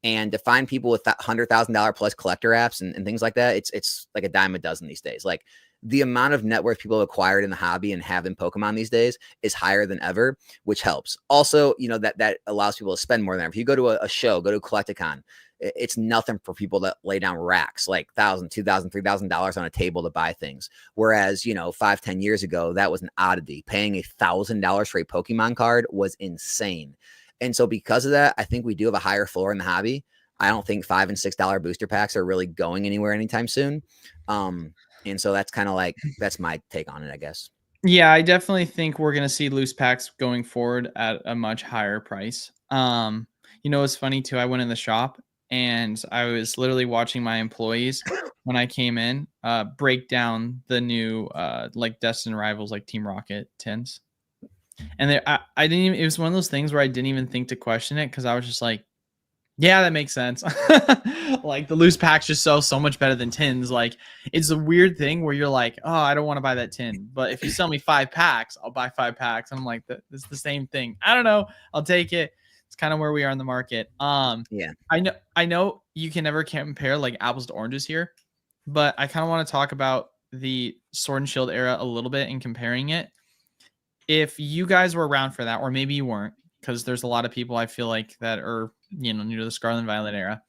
And to find people with $100,000 plus collector apps and things like that, it's like a dime a dozen these days. Like, the amount of net worth people have acquired in the hobby and have in Pokemon these days is higher than ever, which helps. Also, that allows people to spend more than ever. If you go to a show, go to Collecticon, it's nothing for people that lay down racks like $1,000, $2,000, $3,000 on a table to buy things. Whereas, 5, 10 years ago, that was an oddity. Paying $1,000 for a Pokemon card was insane. And so because of that, I think we do have a higher floor in the hobby. I don't think $5 and $6 booster packs are really going anywhere anytime soon. And so that's kind of like, that's my take on it, I guess. Yeah, I definitely think we're going to see loose packs going forward at a much higher price. It's funny too. I went in the shop and I was literally watching my employees when I came in break down the new like Destined Rivals, like Team Rocket tins. And I didn't even, it was one of those things where I didn't even think to question it because I was just like, yeah, that makes sense. Like, the loose packs just sell so much better than tins. Like, it's a weird thing where you're like, oh, I don't want to buy that tin. But if you sell me 5 packs, I'll buy 5 packs. I'm like, it's the same thing. I don't know. I'll take it. It's kind of where we are in the market. Yeah. I know you can never compare like apples to oranges here, but I kind of want to talk about the Sword and Shield era a little bit and comparing it. If you guys were around for that, or maybe you weren't, because there's a lot of people I feel like that are, new to the Scarlet and Violet era.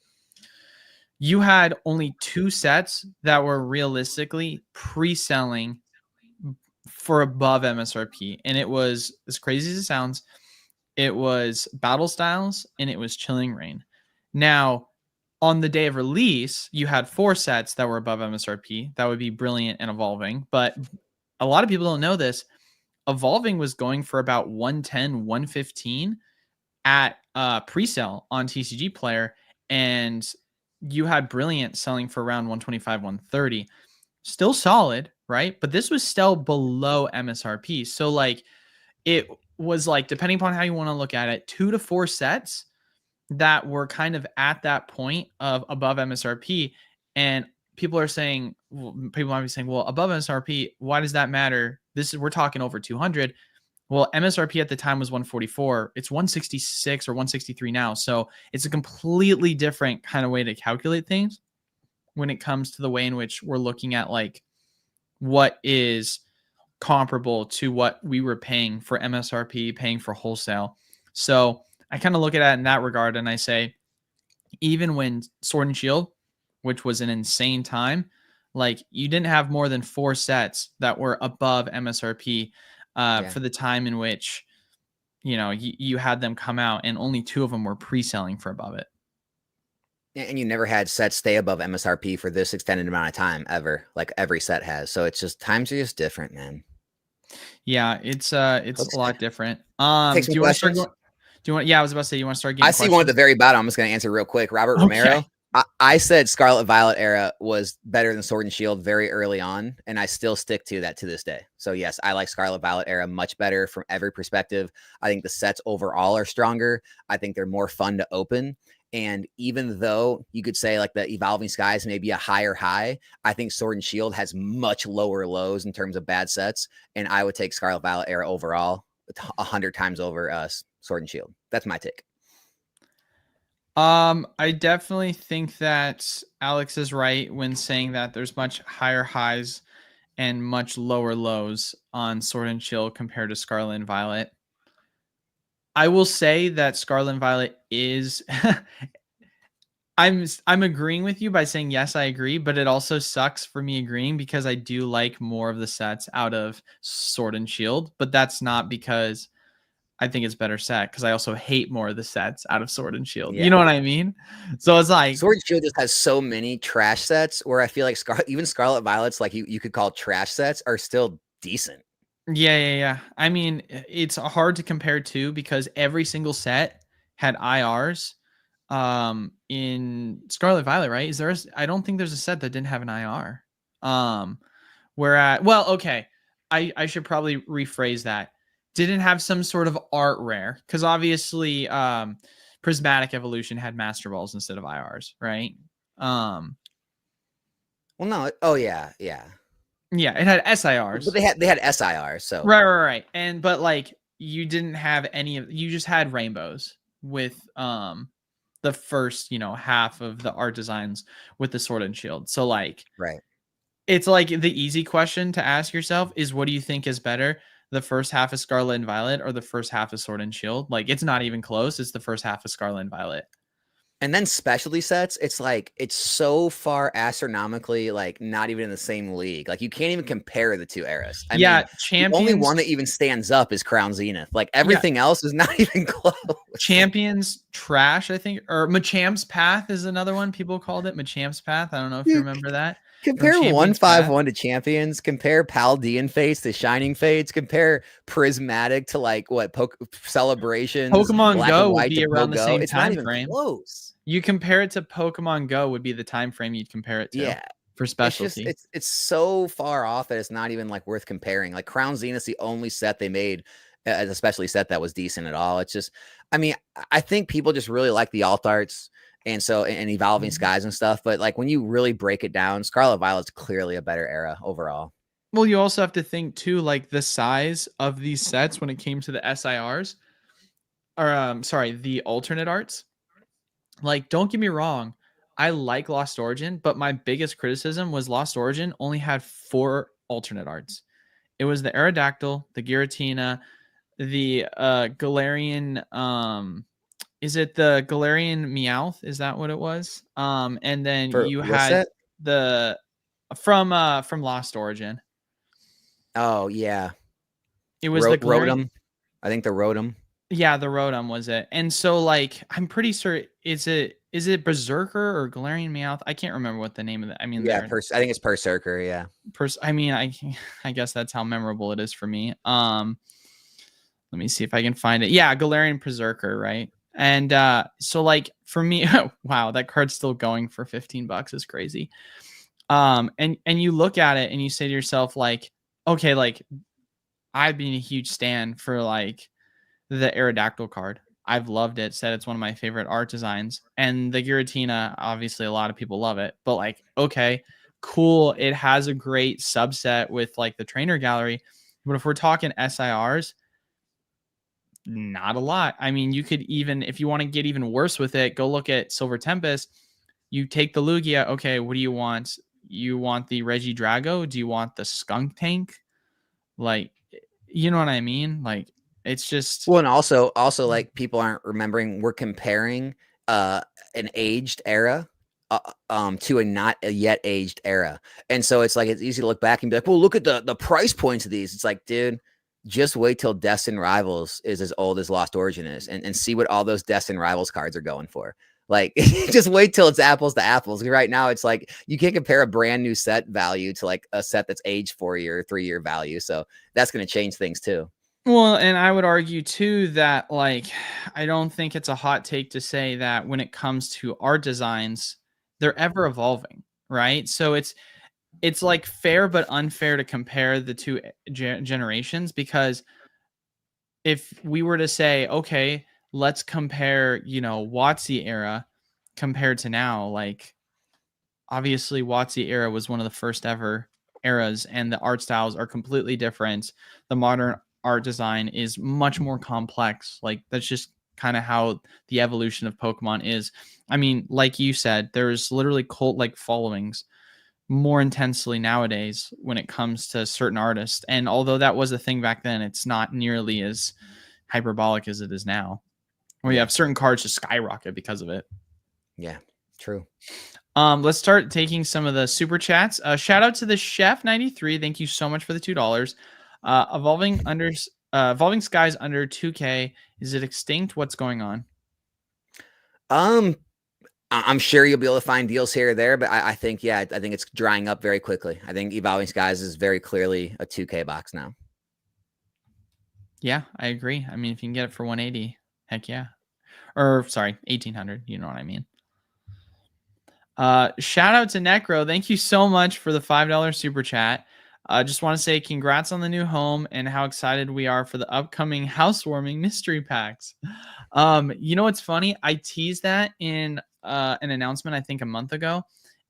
You had only 2 sets that were realistically pre-selling for above MSRP. And it was, as crazy as it sounds, it was Battle Styles and it was Chilling Reign. Now, on the day of release, you had 4 sets that were above MSRP. That would be Brilliant and Evolving. But a lot of people don't know this. Evolving was going for about 110, 115 at pre-sale on TCG Player, and you had Brilliant selling for around 125, 130. Still solid, right? But this was still below MSRP. So like, it was like, depending upon how you want to look at it, 2 to 4 sets that were kind of at that point of above MSRP. And people are saying, people might be saying, well, above MSRP, why does that matter? We're talking over 200. Well, MSRP at the time was 144. It's 166 or 163 now. So it's a completely different kind of way to calculate things when it comes to the way in which we're looking at like what is comparable to what we were paying for MSRP, paying for wholesale. So I kind of look at it in that regard and I say, even when Sword and Shield, which was an insane time, like, you didn't have more than 4 sets that were above MSRP for the time in which, you had them come out, and only 2 of them were pre-selling for above it. And you never had sets stay above MSRP for this extended amount of time ever, like every set has. So it's just, times are just different, man. Yeah, it's a lot different. Take some questions. Yeah, I was about to say, you want to start getting I see one at the very bottom. I'm just going to answer real quick. Robert Romero. I said Scarlet Violet era was better than Sword and Shield very early on, and I still stick to that to this day. So yes, I like Scarlet Violet era much better from every perspective. I think the sets overall are stronger. I think they're more fun to open. And even though you could say like the Evolving Skies may be a higher high, I think Sword and Shield has much lower lows in terms of bad sets. And I would take Scarlet Violet era overall 100 times over Sword and Shield. That's my take. I definitely think that Alex is right when saying that there's much higher highs and much lower lows on Sword and Shield compared to Scarlet and Violet. I will say that Scarlet and Violet is I'm agreeing with you by saying yes, I agree, but it also sucks for me agreeing because I do like more of the sets out of Sword and Shield, but that's not because I think it's better set because I also hate more of the sets out of Sword and Shield. Yeah. You know what I mean? So it's like Sword and Shield just has so many trash sets where I feel like even Scarlet Violet's like you could call trash sets are still decent. yeah. I mean, it's hard to compare too because every single set had IRs. In Scarlet Violet, right? I don't think there's a set that didn't have an IR. Well, okay. I should probably rephrase that. Didn't have some sort of art rare because obviously Prismatic Evolution had Master Balls instead of IRs, right? Well, no. Oh yeah. Yeah, it had SIRs. But they had SIR, so right. But like you didn't have you just had rainbows with the first, half of the art designs with the Sword and Shield. So like right. it's like the easy question to ask yourself is what do you think is better? The first half of Scarlet and Violet or the first half of Sword and Shield? Like it's not even close. It's the first half of Scarlet and Violet. And then specialty sets, it's like it's so far astronomically like not even in the same league. Like you can't even compare the two eras. I mean, Champions. The only one that even stands up is Crown Zenith. Like everything else is not even close. Champions trash, I think, or Machamp's Path is another one. People called it Machamp's Path. I don't know if you remember that. Compare 151 to Champions. Compare Paldean Fates to Shining Fates. Compare Prismatic to like what Celebrations. Pokemon Black Go and White would be around the same time frame. Close. You compare it to Pokemon Go would be the time frame you'd compare it to. Yeah. For specialty. It's so far off that it's not even like worth comparing. Like Crown Zenith's the only set they made as a specialty set that was decent at all. It's just, I mean, I think people just really like the alt arts and evolving skies and stuff. But like when you really break it down, Scarlet Violet's clearly a better era overall. Well, you also have to think too, like the size of these sets when it came to the SIRs, or the alternate arts. Like, don't get me wrong, I like Lost Origin, but my biggest criticism was Lost Origin only had 4 alternate arts. It was the Aerodactyl, the Giratina, the Galarian. Is it the Galarian Meowth? Is that what it was? And then you had the from Lost Origin. Oh yeah, it was the Rotom. I think the Rotom. Yeah, the Rotom was it. And so like I'm pretty sure is it Berserker or Galarian Meowth? I can't remember what the name of it. I mean, yeah, I think it's Berserker. Yeah. I mean, I guess that's how memorable it is for me. Let me see if I can find it. Yeah, Galarian Berserker, right? And so like for me, wow, that card's still going for $15 is crazy. And you look at it and you say to yourself like, okay, like I've been a huge stan for like the Aerodactyl card. I've loved it. Said it's one of my favorite art designs. And the Giratina, obviously a lot of people love it. But like, okay, cool. It has a great subset with like the trainer gallery. But if we're talking SIRs, not a lot. I mean, you could even, if you want to get even worse with it, go look at Silver Tempest. You take the Lugia. Okay, what do you want? You want the Regidrago? Do you want the Skunk Tank? Like, you know what I mean? Like, it's just well, and also like people aren't remembering we're comparing an aged era to a not yet aged era, and so it's like it's easy to look back and be like, well, look at the price points of these. It's like, dude, just wait till Destined Rivals is as old as Lost Origin is, and see what all those Destined Rivals cards are going for. Like, just wait till it's apples to apples. Right now, it's like you can't compare a brand new set value to like a set that's aged 4-year or 3-year value. So that's going to change things too. Well, and I would argue too that like I don't think it's a hot take to say that when it comes to art designs, they're ever evolving, right? So it's like fair but unfair to compare the two generations, because if we were to say, okay, let's compare, WotC era compared to now, like obviously WotC era was one of the first ever eras and the art styles are completely different. The modern art design is much more complex. Like that's just kind of how the evolution of Pokemon is. I mean, like you said, there's literally cult-like followings more intensely nowadays when it comes to certain artists. And although that was a thing back then, it's not nearly as hyperbolic as it is now, where you have certain cards just skyrocket because of it. Yeah, true. Let's start taking some of the super chats. Shout out to the Chef 93. Thank you so much for the $2. Evolving Evolving Skies under 2K. Is it extinct? What's going on? I'm sure you'll be able to find deals here or there, but I think, yeah, I think it's drying up very quickly. I think Evolving Skies is very clearly a 2K box now. Yeah, I agree. I mean, if you can get it for 180, heck yeah. Or sorry, 1800. You know what I mean. Shout out to Necro. Thank you so much for the $5 super chat. I just want to say congrats on the new home and how excited we are for the upcoming housewarming mystery packs. You know what's funny? I teased that in an announcement I think a month ago,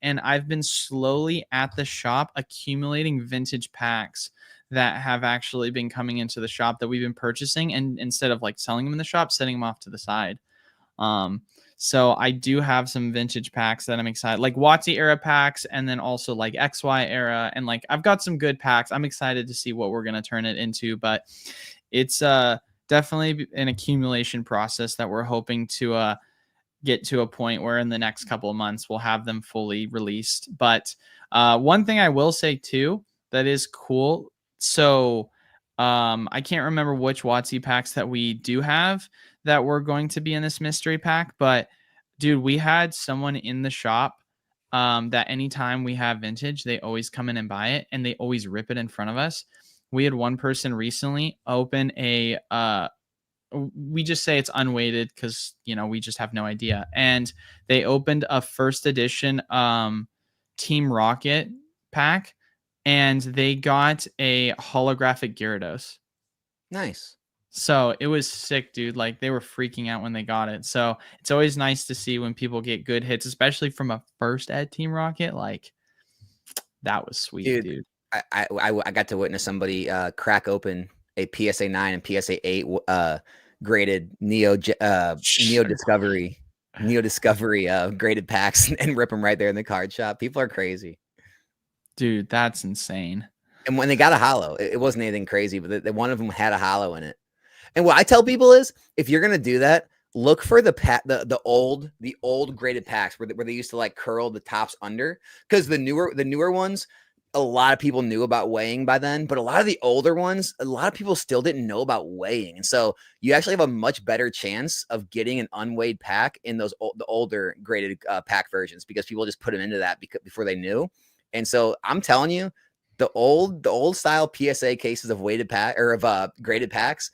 and I've been slowly at the shop accumulating vintage packs that have actually been coming into the shop that we've been purchasing, and instead of like selling them in the shop, setting them off to the side. So I do have some vintage packs that I'm excited, like WotC era packs, and then also like XY era, and like I've got some good packs. I'm excited to see what we're gonna turn it into, but it's definitely an accumulation process that we're hoping to get to a point where in the next couple of months we'll have them fully released. But one thing I will say too that is cool. So I can't remember which WotC packs that we do have that were going to be in this mystery pack, but dude, we had someone in the shop that anytime we have vintage, they always come in and buy it, and they always rip it in front of us. We had one person recently open a we just say it's unweighted because we just have no idea, and they opened a first edition Team Rocket pack, and they got a holographic Gyarados. Nice. So it was sick, dude. Like they were freaking out when they got it. So it's always nice to see when people get good hits, especially from a first ed Team Rocket. Like that was sweet, dude. I got to witness somebody crack open a PSA 9 and PSA 8 graded Neo Discovery graded packs and rip them right there in the card shop. People are crazy, dude. That's insane. And when they got a holo, it wasn't anything crazy, but one of them had a holo in it. And what I tell people is, if you're gonna do that, look for the old graded packs where they used to like curl the tops under, because the newer ones, a lot of people knew about weighing by then, but a lot of the older ones, a lot of people still didn't know about weighing, and so you actually have a much better chance of getting an unweighed pack in the older graded pack versions, because people just put them into that before they knew. And so I'm telling you, the old style PSA cases of weighted pack or of graded packs,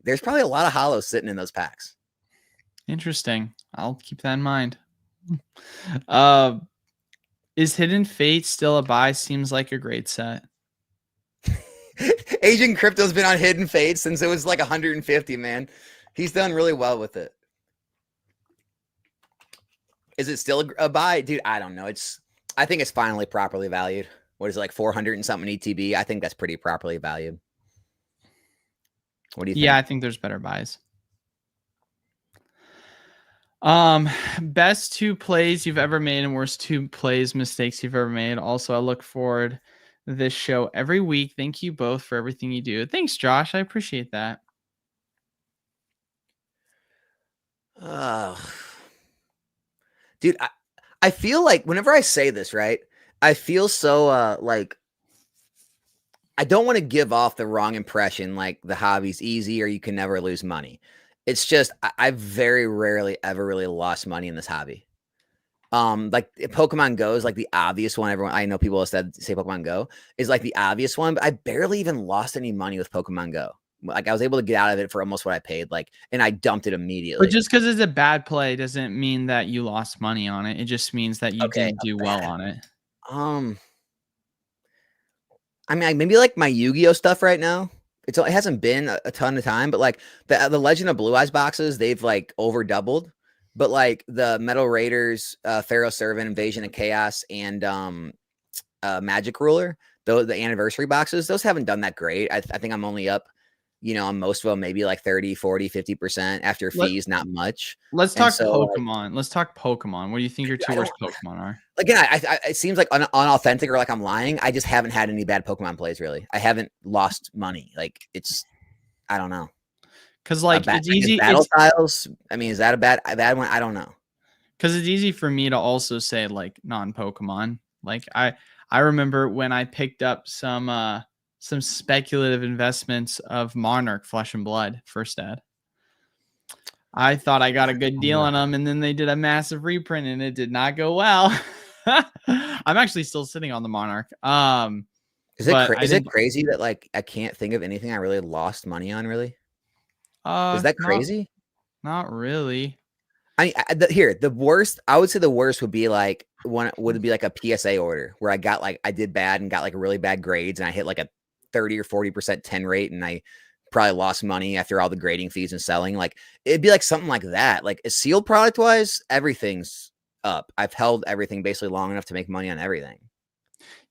there's probably a lot of holos sitting in those packs. Interesting. I'll keep that in mind. Is Hidden Fate still a buy? Seems like a great set. Asian Crypto's been on Hidden Fate since it was like 150, man. He's done really well with it. Is it still a buy? Dude, I don't know. I think it's finally properly valued. What is it, like 400 and something ETB? I think that's pretty properly valued. What do you think? Yeah, I think there's better buys. Best 2 plays you've ever made and worst 2 plays mistakes you've ever made. Also, I look forward to this show every week. Thank you both for everything you do. Thanks, Josh. I appreciate that. Dude, I feel like whenever I say this, right, I feel so like I don't want to give off the wrong impression, like the hobby's easy or you can never lose money. It's just I very rarely ever really lost money in this hobby. Like Pokemon Go is like the obvious one. I know people have say Pokemon Go is like the obvious one, but I barely even lost any money with Pokemon Go. Like I was able to get out of it for almost what I paid, like, and I dumped it immediately. But just because it's a bad play doesn't mean that you lost money on it. It just means that you didn't do well on it. I mean, maybe like my Yu-Gi-Oh stuff right now. It hasn't been a ton of time, but like the Legend of Blue Eyes boxes, they've like over doubled. But like the Metal Raiders, Pharaoh Servant, Invasion of Chaos, and Magic Ruler, the anniversary boxes, those haven't done that great. I think I'm only up, on most of them, maybe like 30, 40, 50% after fees, not much. Let's talk Pokemon. Let's talk Pokemon. What do you think your 2 worst Pokemon are? Again, it seems like unauthentic or like I'm lying. I just haven't had any bad Pokemon plays, really. I haven't lost money. Like I don't know. Because like it's easy. Battle styles. I mean, is that a bad one? I don't know. Because it's easy for me to also say like non-Pokemon. Like I remember when I picked up some some speculative investments of Monarch Flesh and Blood first ed. I thought I got a good deal on them, and then they did a massive reprint, and it did not go well. I'm actually still sitting on the Monarch. Is it crazy that like I can't think of anything I really lost money on? Really? Is that crazy? Not really. The worst. I would say the worst would be like like a PSA order where I did bad and got like really bad grades, and I hit like a 30 or 40% 10 rate, and I probably lost money after all the grading fees and selling. Like it'd be like something like that. Like a sealed product wise, everything's up. I've held everything basically long enough to make money on everything.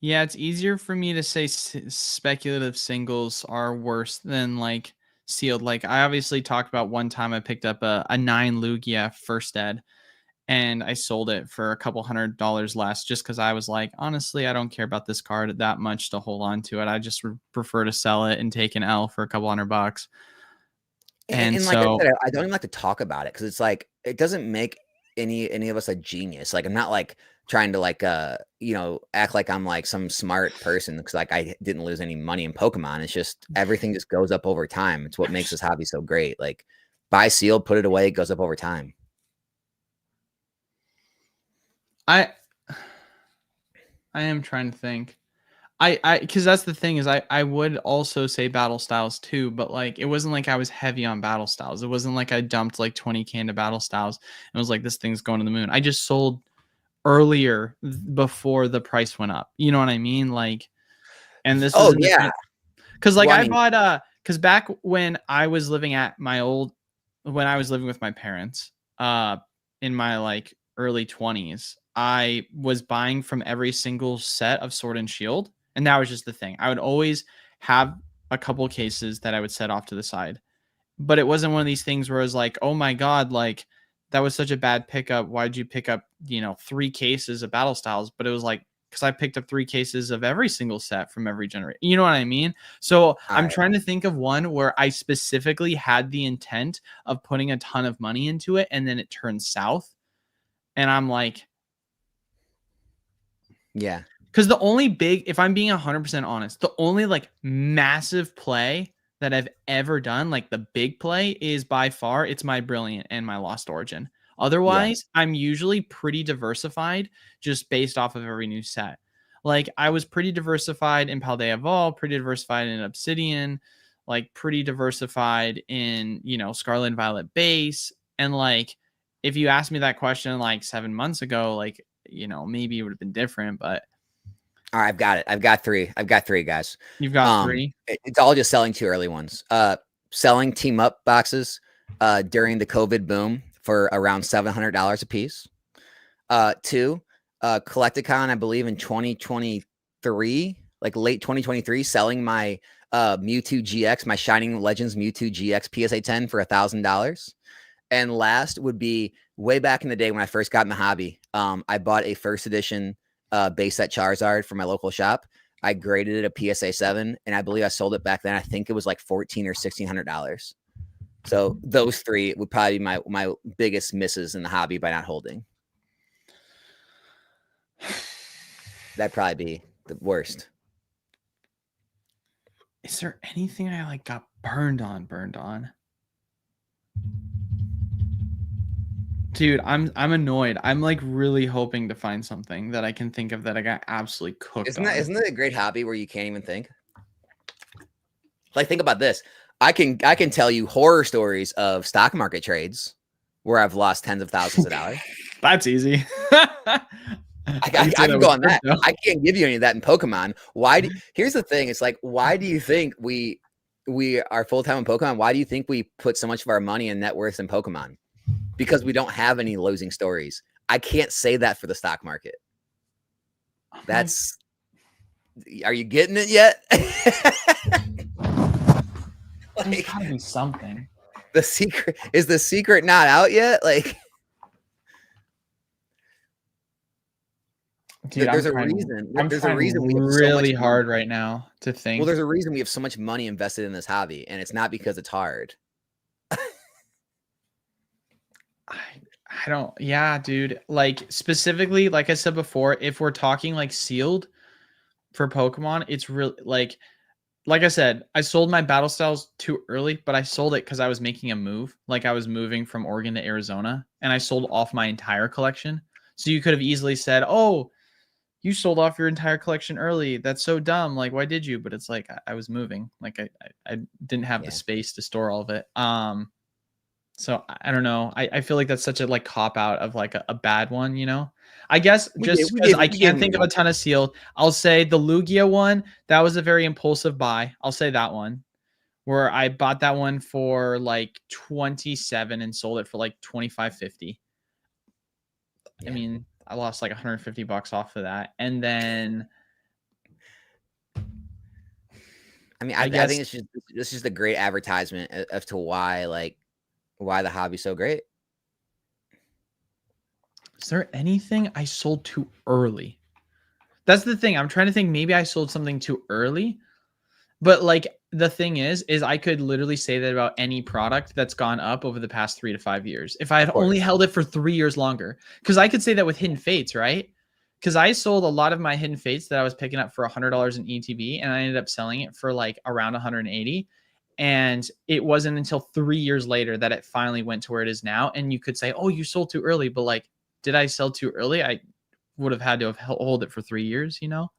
Yeah, it's easier for me to say speculative singles are worse than like sealed. Like I obviously talked about one time I picked up a 9 Lugia first ed, and I sold it for a couple $100 less just because I was like, honestly, I don't care about this card that much to hold on to it. I just prefer to sell it and take an L for a couple $100. And like I said, I don't even like to talk about it because it's like it doesn't make any of us a genius. Like I'm not like trying to like act like I'm like some smart person because like I didn't lose any money in Pokemon. It's just everything just goes up over time. It's what makes this hobby so great. Like buy sealed, put it away, it goes up over time. I am trying to think. Because that's the thing is I would also say battle styles too, but like it wasn't like I was heavy on battle styles. It wasn't like I dumped like 20K into battle styles and was like, this thing's going to the moon. I just sold earlier before the price went up. You know what I mean? Like, and this was because like I bought because back when I was living at when I was living with my parents in my like early 20s, I was buying from every single set of Sword and Shield. And that was just the thing. I would always have a couple cases that I would set off to the side. But it wasn't one of these things where I was like, oh my God, like that was such a bad pickup. Why'd you pick up, 3 cases of battle styles? But it was like, because I picked up 3 cases of every single set from every generation. You know what I mean? So I'm trying to think of one where I specifically had the intent of putting a ton of money into it and then it turned south. And I'm like, yeah. Because the only if I'm being 100% honest, the only like massive play that I've ever done, like the big play, is by far it's my Brilliant and my Lost Origin. Otherwise, I'm usually pretty diversified just based off of every new set. Like I was pretty diversified in Paldea Vol, pretty diversified in Obsidian, like pretty diversified in, Scarlet and Violet base. And like, if you asked me that question like 7 months ago, like, maybe it would have been different, but all right, I've got it. I've got 3. I've got 3 guys. You've got 3. It's all just selling 2 early ones. Selling team up boxes during the COVID boom for around $700 a piece. 2, Collecticon, I believe in 2023, like late 2023, selling my Mewtwo GX, my Shining Legends Mewtwo GX PSA 10 for $1,000. And last would be way back in the day when I first got in the hobby. I bought a first edition base set Charizard from my local shop. I graded it a PSA 7, and I believe I sold it back then. I think it was like $1,400 or $1,600. So those 3 would probably be my biggest misses in the hobby by not holding. That'd probably be the worst. Is there anything I like got burned on? Dude, I'm annoyed. I'm like really hoping to find something that I can think of that I got absolutely cooked. Isn't that a great hobby where you can't even think? Like think about this. I can tell you horror stories of stock market trades where I've lost tens of thousands of dollars. That's easy. I can go on that. I can't give you any of that in Pokemon. Here's the thing. It's like, why do you think we are full-time in Pokemon? Why do you think we put so much of our money and net worth in Pokemon? Because we don't have any losing stories. I can't say that for the stock market. Are you getting it yet? There's gotta be something. The secret not out yet? Like, dude, there's a reason. There's a reason we have really so hard right now to think. Well, there's a reason we have so much money invested in this hobby, and it's not because it's hard. I don't, yeah, dude. Like specifically, like I said before, if we're talking like sealed for Pokemon, it's really like like I said, I sold my battle styles too early, but I sold it because I was making a move. Like I was moving from Oregon to Arizona, and I sold off my entire collection. So you could have easily said, "Oh, you sold off your entire collection early. That's so dumb. Like, why did you?" But it's like I was moving. Like I didn't have the Yeah. space to store all of it. So I don't know. I feel like that's such a like cop out of like a bad one, you know? I guess just because I We gave can't him a think of a good ton of sealed, I'll say the Lugia one, that was a very impulsive buy. I'll say that one where I bought that one for like 27 and sold it for like 25.50. I Yeah. mean, I lost like 150 bucks off of that. And then I mean, I I think guess it's just a great advertisement as to why the hobby's so great. is there anything I sold too early? That's the thing. I'm trying to think maybe I sold something too early. But like the thing is I could literally say that about any product that's gone up over the past 3 to 5 years. If I had Of only course. held it for 3 years longer, because I could say that with Hidden Fates, right? Because I sold a lot of my Hidden Fates that I was picking up for $100 in ETB, and I ended up selling it for like around 180. And it wasn't until 3 years later that it finally went to where it is now. And you could say, "Oh, you sold too early," but like, did I sell too early? I would have had to have hold it for 3 years, you know?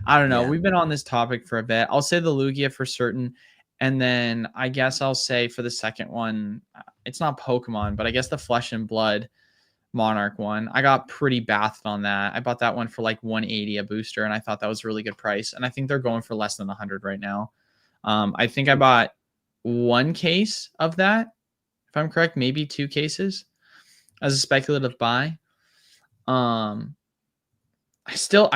I don't know. Yeah. We've been on this topic for a bit. I'll say the Lugia for certain. And then I guess I'll say for the second one, it's not Pokemon, but I guess the Flesh and Blood Monarch one. I got pretty bathed on that. I bought that one for like 180 a booster, and I thought that was a really good price. And I think they're going for less than 100 right now. I think I bought one case of that, if I'm correct, maybe 2 cases as a speculative buy. I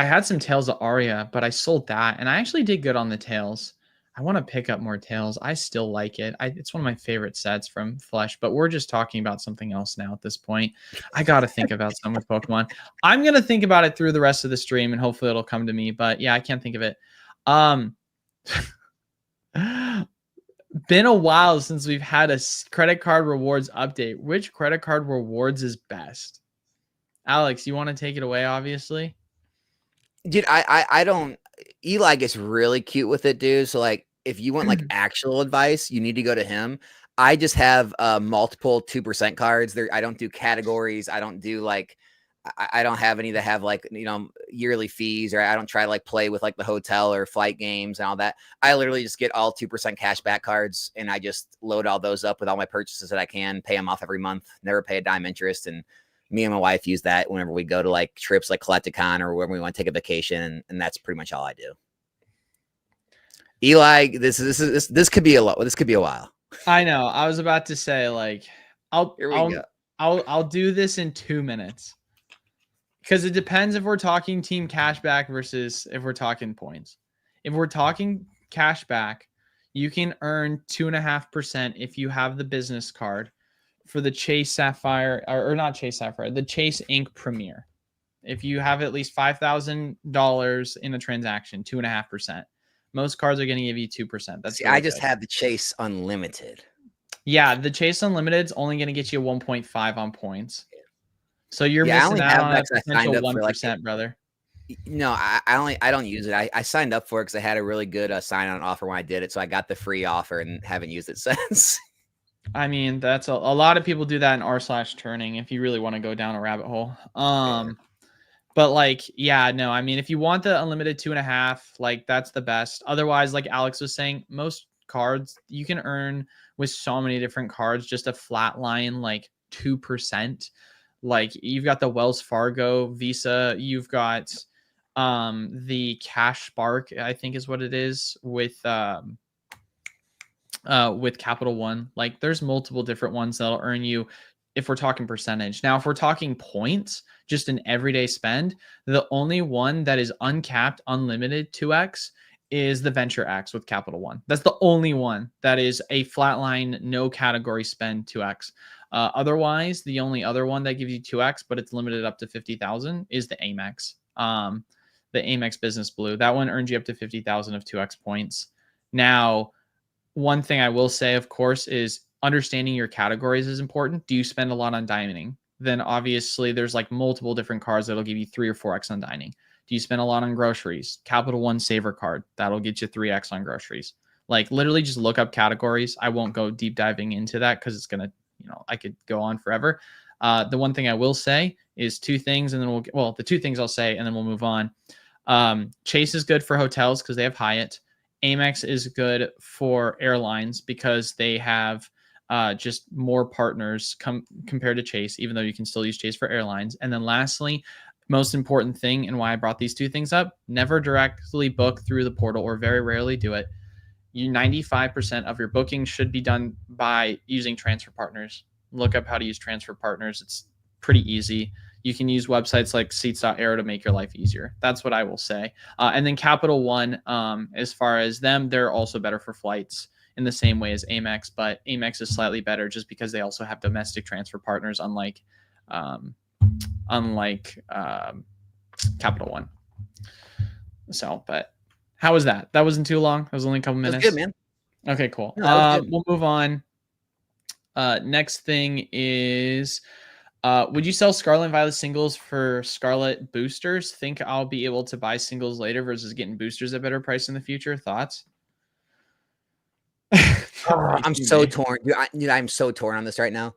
had some tails of Aria, but I sold that, and I actually did good on the tails. I want to pick up more tails. I still like it. It's one of my favorite sets from Flesh, but we're just talking about something else now at this point. I got to think about some with Pokemon. I'm going to think about it through the rest of the stream, and hopefully it'll come to me. But yeah, I can't think of it. Been a while since we've had a credit card rewards update. Which credit card rewards is best? Alex, you want to take it away, obviously? Dude, I don't. Eli gets really cute with it, dude. So like, if you want like actual advice, you need to go to him. I just have multiple 2% cards. There, I don't do categories. I don't do like, I don't have any that have like yearly fees, or I don't try to like play with like the hotel or flight games and all that. I literally just get all 2% cash back cards, and I just load all those up with all my purchases that I can, pay them off every month, never pay a dime interest, and me and my wife use that whenever we go to like trips like Collecticon or wherever we want to take a vacation, and that's pretty much all I do. Eli, this could be a lot. This could be a while. I know. I was about to say like Here we go. I'll do this in 2 minutes. Because it depends if we're talking team cashback versus if we're talking points. If we're talking cashback, you can earn 2.5% if you have the business card for the Chase Sapphire, or not Chase Sapphire, the Chase Ink Premier. If you have at least $5,000 in a transaction, 2.5%. Most cards are going to give you 2%. That's I just good. have the Chase Unlimited. Yeah, the Chase Unlimited is only going to get you 1.5 on points. So you're I missing only out have on that a 'cause I potential signed up for 1%, brother. No, I don't use it. I signed up for it because I had a really good sign on offer when I did it, so I got the free offer and haven't used it since. I mean, that's a lot of people do that in r/turning if you really want to go down a rabbit hole. Yeah. But like, yeah, no, I mean, if you want the unlimited 2.5, like that's the best. Otherwise, like Alex was saying, most cards you can earn with so many different cards just a flat line like 2%. Like you've got the Wells Fargo Visa, you've got the Cash Spark, I think is what it is, with Capital One. Like there's multiple different ones that'll earn you if we're talking percentage. Now, if we're talking points, just an everyday spend, the only one that is uncapped, unlimited 2x is the Venture X with Capital One. That's the only one that is a flatline, no category spend 2x. Otherwise, the only other one that gives you 2x, but it's limited up to 50,000 is the Amex. The Amex Business Blue. That one earns you up to 50,000 of 2x points. Now, one thing I will say, of course, is understanding your categories is important. Do you spend a lot on diamonding? Then obviously there's like multiple different cards that'll give you 3 or 4x on dining. Do you spend a lot on groceries? Capital One Saver card. That'll get you 3x on groceries. Like literally just look up categories. I won't go deep diving into that because it's going to, I could go on forever. The one thing I will say is two things, and then the two things I'll say, and then we'll move on. Chase is good for hotels because they have Hyatt. Amex is good for airlines because they have just more partners compared to Chase, even though you can still use Chase for airlines. And then lastly, most important thing, and why I brought these two things up, never directly book through the portal, or very rarely do it. 95% of your bookings should be done by using transfer partners. Look up how to use transfer partners. It's pretty easy. You can use websites like seats.aero to make your life easier. That's what I will say. And then Capital One, as far as them, they're also better for flights in the same way as Amex, but Amex is slightly better just because they also have domestic transfer partners, unlike Capital One. So, but how was that? That wasn't too long. That was only a couple minutes. That's good, man. Okay, cool. No, we'll move on. Next thing is, would you sell Scarlet and Violet singles for Scarlet boosters? Think I'll be able to buy singles later versus getting boosters at better price in the future? Thoughts? I'm so torn. Dude, I'm so torn on this right now.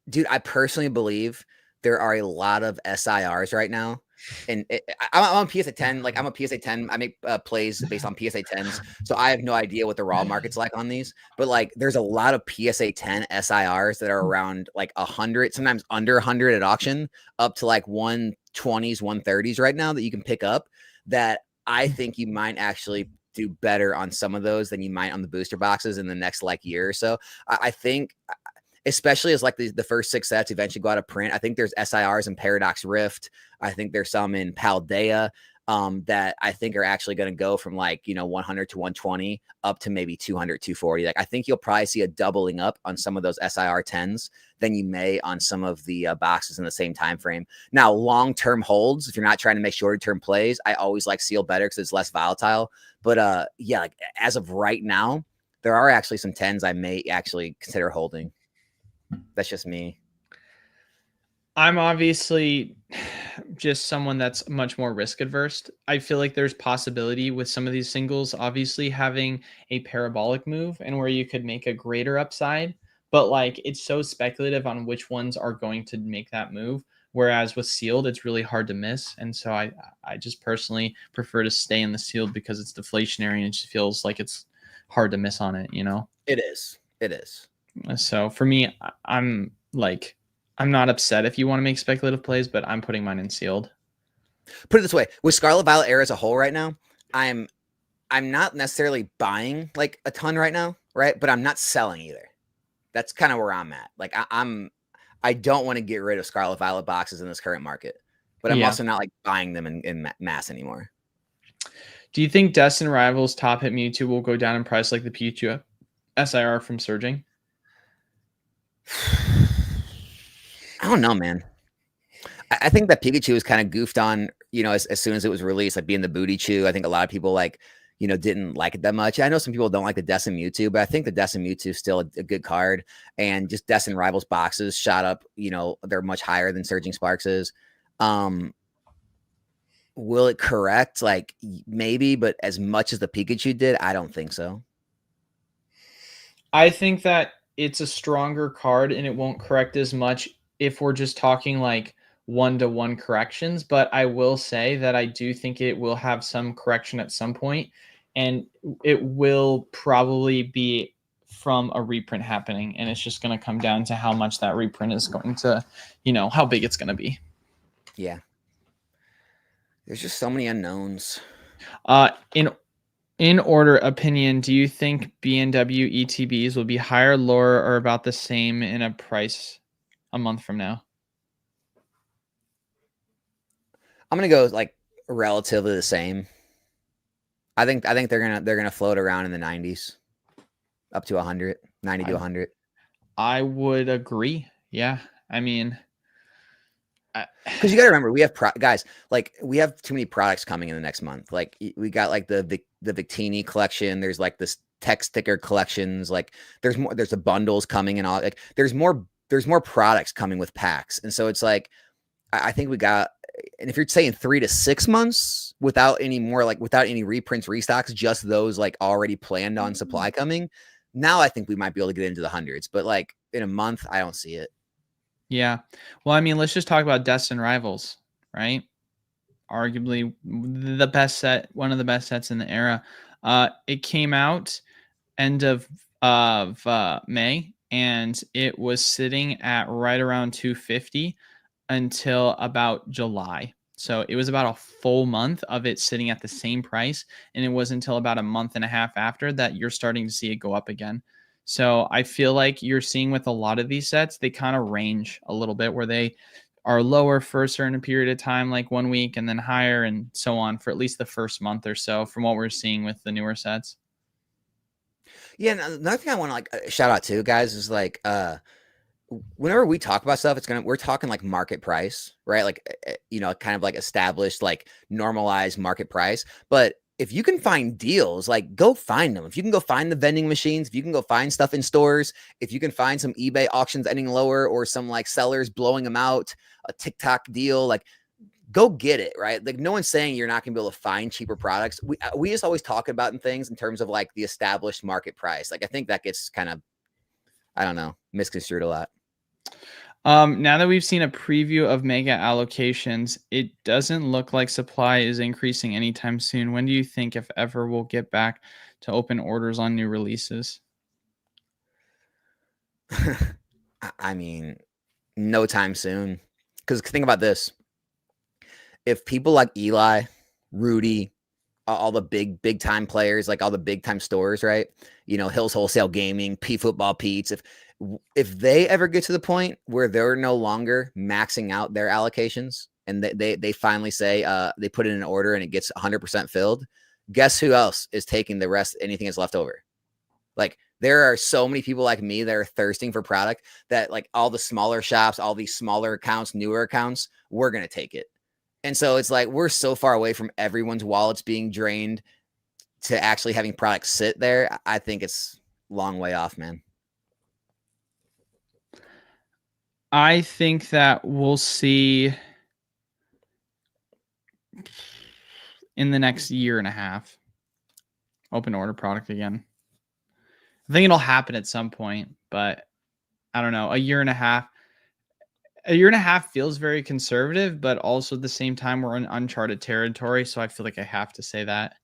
Dude, I personally believe there are a lot of SIRs right now. And I'm on PSA 10. Like I'm a PSA 10. I make plays based on PSA 10s. So I have no idea what the raw market's like on these. But like there's a lot of PSA 10 SIRs that are around like 100, sometimes under 100 at auction, up to like 120s, 130s right now that you can pick up, that I think you might actually do better on some of those than you might on the booster boxes in the next like year or so. I think, especially as like the first 6 sets eventually go out of print. I think there's SIRs in Paradox Rift. I think there's some in Paldea that I think are actually going to go from like, 100 to 120 up to maybe 200, 240. Like I think you'll probably see a doubling up on some of those SIR 10s than you may on some of the boxes in the same time frame. Now, long-term holds, if you're not trying to make shorter-term plays, I always like Seal better because it's less volatile. But yeah, like as of right now, there are actually some 10s I may actually consider holding. That's just me. I'm obviously just someone that's much more risk adverse. I feel like there's possibility with some of these singles, obviously having a parabolic move and where you could make a greater upside, but like it's so speculative on which ones are going to make that move. Whereas with sealed, it's really hard to miss. And so I just personally prefer to stay in the sealed because it's deflationary and it just feels like it's hard to miss on it, It is. It is. So for me, I'm not upset if you want to make speculative plays, but I'm putting mine in sealed. Put it this way, with Scarlet Violet Era as a whole right now, I'm not necessarily buying like a ton right now, right? But I'm not selling either. That's kind of where I'm at. Like I don't want to get rid of Scarlet Violet boxes in this current market, but I'm also not like buying them in mass anymore. Do you think Destin Rivals top hit Mewtwo will go down in price like the Pikachu SIR from surging? I don't know, man. I think that Pikachu was kind of goofed on, as soon as it was released, like being the booty chew. I think a lot of people didn't like it that much. I know some people don't like the Destin Mewtwo, but I think the Destin Mewtwo is still a good card. And just Destin Rivals boxes shot up, they're much higher than Surging Sparks is. Will it correct? Like maybe, but as much as the Pikachu did, I don't think so. I think that it's a stronger card and it won't correct as much if we're just talking like 1-to-1 corrections, but I will say that I do think it will have some correction at some point, and it will probably be from a reprint happening, and it's just going to come down to how much that reprint is going to, how big it's going to be. Yeah. There's just so many unknowns. In order opinion, do you think BNW ETBs will be higher, lower, or about the same in a price a month from now? I'm gonna go like relatively the same. I think they're gonna float around in the 90s, up to 100, 90 to 100. I would agree. Yeah, I mean, because you got to remember, we have guys, like we have too many products coming in the next month. Like we got like the Victini collection. There's like this tech sticker collections. Like there's more. There's the bundles coming and all. Like there's more products coming with packs, and so it's like I think we got and if you're saying 3 to 6 months without any more, like without any reprints, restocks, just those like already planned on supply coming, now I think we might be able to get into the hundreds. But like in a month, I don't see it. Yeah. Well, I mean, let's just talk about Destined Rivals, right? Arguably the best set, one of the best sets in the era. It came out end of May, and it was sitting at right around 250 until about July. So it was about a full month of it sitting at the same price, and it was until about a month and a half after that you're starting to see it go up again. So I feel like you're seeing with a lot of these sets, they kind of range a little bit where they are lower for a certain period of time, like 1 week, and then higher and so on for at least the first month or so from what we're seeing with the newer sets. Yeah, and another thing I want to like shout out to guys is like whenever we talk about stuff, we're talking like market price, right? Like kind of like established, like normalized market price. But if you can find deals, like go find them. If you can go find the vending machines, if you can go find stuff in stores, if you can find some eBay auctions ending lower or some like sellers blowing them out, a TikTok deal, like go get it, right? Like no one's saying you're not gonna be able to find cheaper products. We just always talk about in things in terms of like the established market price. Like I think that gets kind of, I don't know, misconstrued a lot. Now that we've seen a preview of mega allocations, it doesn't look like supply is increasing anytime soon. When do you think, if ever, we'll get back to open orders on new releases? I mean, no time soon. Because think about this. If people like Eli, Rudy, all the big time players, like all the big time stores, right? Hills Wholesale Gaming, P Football Pete's, if they ever get to the point where they're no longer maxing out their allocations and they finally say they put in an order and it gets 100% filled, guess who else is taking the rest, anything that's left over? Like there are so many people like me that are thirsting for product that like all the smaller shops, all these smaller accounts, newer accounts, we're going to take it. And so it's like we're so far away from everyone's wallets being drained to actually having products sit there. I think it's a long way off, man. I think that we'll see in the next year and a half open order product again. I think it'll happen at some point, but I don't know. A year and a half feels very conservative, but also at the same time we're in uncharted territory, so I feel like I have to say that.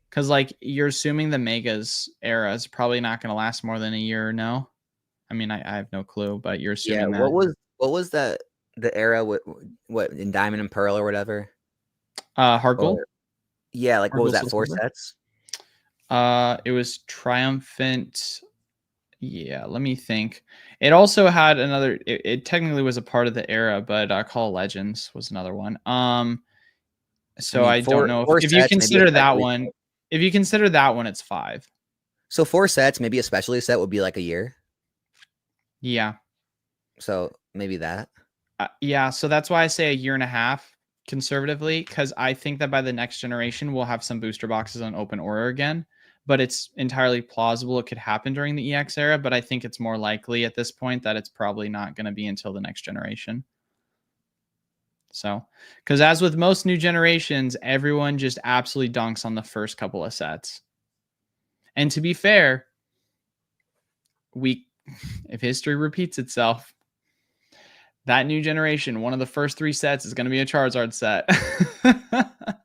Because like you're assuming the Megas era is probably not going to last more than a year, no? I mean, I have no clue, but you're assuming that. What was that the era what in Diamond and Pearl or whatever? Hard Gold? Yeah, like Hard what was Gold that, 4 Silver? sets? It was Triumphant. Yeah, let me think. It also had another. It technically was a part of the era, but Call of Legends was another one. So I don't know four if you sets, maybe consider that especially one. If you consider that one, it's 5. so 4 sets, maybe a specialty set would be like a year. Yeah. So maybe that. Yeah. So that's why I say a year and a half conservatively, because I think that by the next generation we'll have some booster boxes on open order again. But it's entirely plausible it could happen during the EX era. But I think it's more likely at this point that it's probably not going to be until the next generation. So, because as with most new generations, everyone just absolutely dunks on the first couple of sets. And to be fair, if history repeats itself, that new generation, one of the first 3 sets is going to be a Charizard set.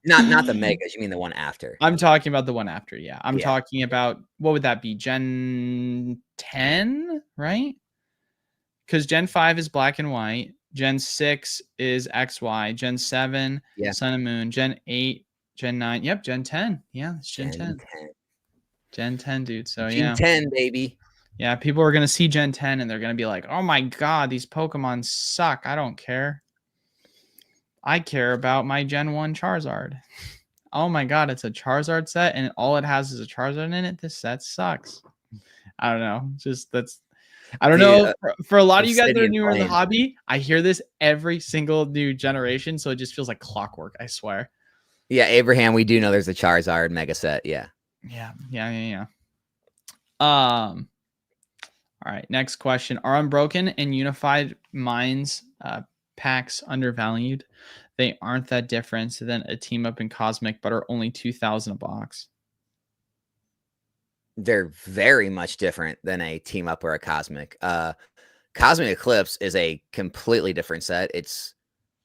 Not the Megas, you mean the one after. I'm talking about the one after, yeah. I'm Yeah. talking about, what would that be? Gen 10, right? Because Gen 5 is black and white. Gen 6 is XY. Gen 7, Yeah. Sun and Moon. Gen 8, Gen 9. Yep, Gen 10. Yeah, it's Gen 10. Gen 10, dude. So, yeah. Gen 10, baby. Yeah, people are going to see Gen 10 and they're going to be like, oh my God, these Pokemon suck. I don't care. I care about my Gen 1 Charizard. Oh my God, it's a Charizard set and all it has is a Charizard in it. This set sucks. I don't know. I don't know. For a lot of you guys that are newer in the hobby, I hear this every single new generation. So it just feels like clockwork, I swear. Yeah, Abraham, we do know there's a Charizard mega set. Yeah. Yeah. All right, next question. Are Unbroken and Unified Minds packs undervalued. They aren't that different than a team up and Cosmic, but are only 2,000 a box. They're very much different than a team up or a Cosmic. Cosmic Eclipse is a completely different set. It's,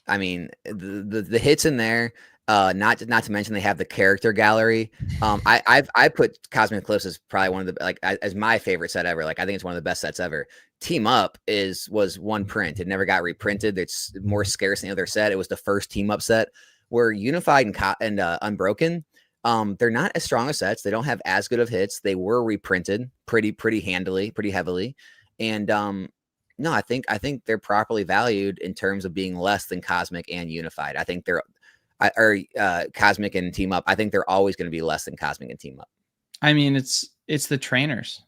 I mean, the hits in there. Not to mention they have the character gallery. I put Cosmic Eclipse as probably one of the, like, as my favorite set ever. Like, I think it's one of the best sets ever. Team Up was one print. It never got reprinted. It's more scarce than the other set. It was the first Team Up set. Where Unified and Unbroken, they're not as strong as sets. They don't have as good of hits. They were reprinted pretty handily, pretty heavily, and no, I think they're properly valued in terms of being less than Cosmic and Unified. I think they're Cosmic and Team Up. I think they're always going to be less than Cosmic and Team Up. I mean, it's the trainers.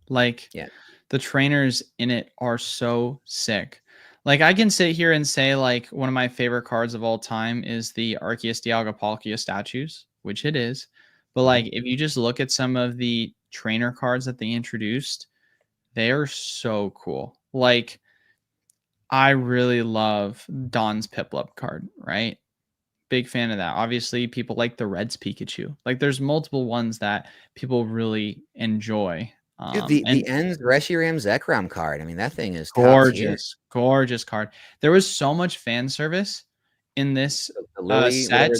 Like, yeah, the trainers in it are so sick. Like, I can sit here and say, like, one of my favorite cards of all time is the Arceus Dialga statues, which it is. But, like, if you just look at some of the trainer cards that they introduced, they are so cool. Like, I really love Dawn's Piplup card, right? Big fan of that. Obviously, people like the Red's Pikachu. Like, there's multiple ones that people really enjoy. Dude, the Ends Reshiram Zekrom card. I mean, that thing is gorgeous, gorgeous card. There was so much fan service in this set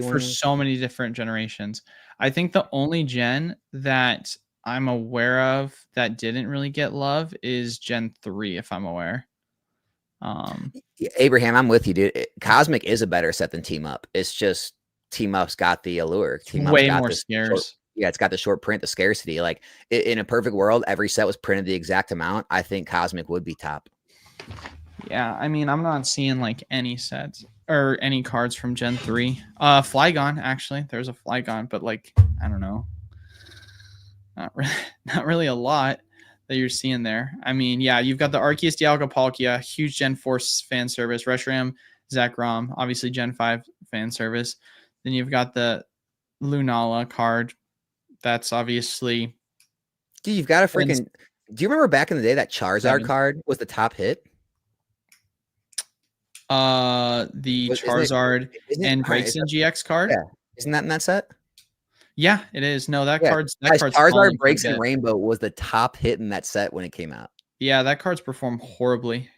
for so many different generations. I think the only gen that I'm aware of that didn't really get love is Gen 3, if I'm aware. Abraham, I'm with you, dude. Cosmic is a better set than Team Up. It's just Team Up's got the allure. Team Up's way got more scarce. Yeah, it's got the short print, the scarcity. Like, in a perfect world, every set was printed the exact amount. I think Cosmic would be top. Yeah, I mean, I'm not seeing like any sets or any cards from Gen 3. Flygon, actually. There's a Flygon, but like, I don't know. Not really a lot that you're seeing there. I mean, yeah, you've got the Arceus Dialga, huge Gen 4 fan service, Reshiram, Zekrom, obviously Gen 5 fan service. Then you've got the Lunala card. That's obviously... Dude, you've got a freaking... Do you remember back in the day that Charizard card was the top hit? The Charizard and Braixen GX card? Yeah. Isn't that in that set? Yeah, it is. No, that card's Charizard Braixen Rainbow was the top hit in that set when it came out. Yeah, that card's performed horribly.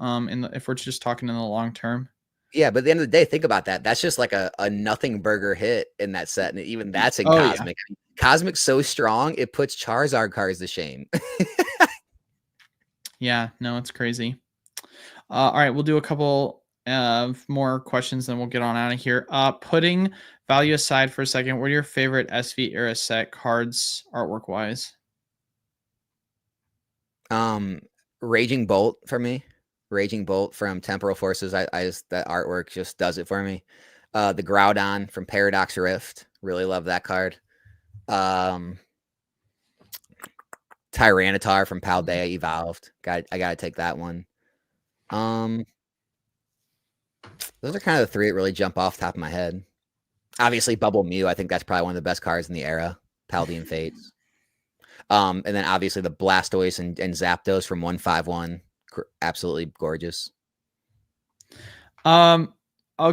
If we're just talking in the long term. Yeah, but at the end of the day, think about that. That's just like a nothing burger hit in that set, and even that's in Cosmic. Yeah. Cosmic's so strong, it puts Charizard cards to shame. Yeah, no, it's crazy. All right, we'll do a couple more questions, then we'll get on out of here. Putting value aside for a second, what are your favorite SV era set cards artwork wise? Raging Bolt for me. Raging Bolt from Temporal Forces. I just, that artwork just does it for me. The Groudon from Paradox Rift. Really love that card. Tyranitar from Paldea Evolved. I gotta take that one. Those are kind of the three that really jump off the top of my head. Obviously, Bubble Mew. I think that's probably one of the best cards in the era. Paldean Fates. And then obviously the Blastoise and Zapdos from 151. Absolutely gorgeous. I'll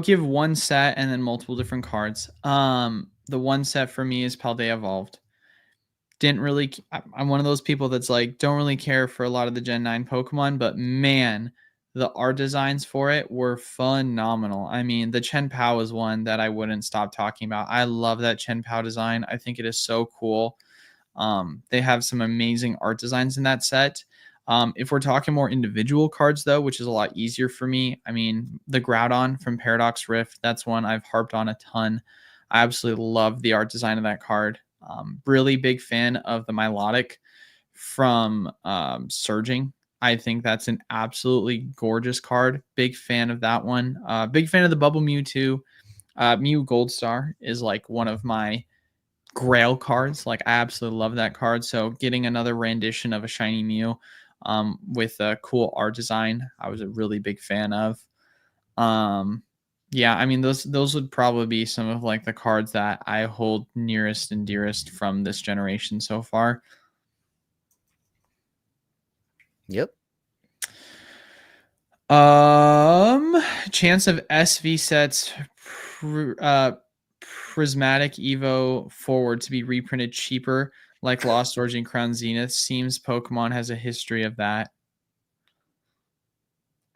give one set and then multiple different cards. The one set for me is Paldea Evolved. Didn't really... I'm one of those people that's like, don't really care for a lot of the Gen 9 Pokemon, but man, the art designs for it were phenomenal. I mean, the Chen Pao is one that I wouldn't stop talking about. I love that Chen Pao design. I think it is so cool. They have some amazing art designs in that set. If we're talking more individual cards, though, which is a lot easier for me, I mean, the Groudon from Paradox Rift, that's one I've harped on a ton. I absolutely love the art design of that card. Really big fan of the Milotic from Surging. I think that's an absolutely gorgeous card. Big fan of that one. Big fan of the Bubble Mew, too. Mew Gold Star is like one of my grail cards. Like, I absolutely love that card. So getting another rendition of a shiny Mew with a cool art design, I was a really big fan of. Yeah, I mean, those would probably be some of like the cards that I hold nearest and dearest from this generation so far. Yep. Chance of SV sets prismatic Evo forward to be reprinted cheaper, like Lost Origin Crown Zenith. Seems Pokemon has a history of that.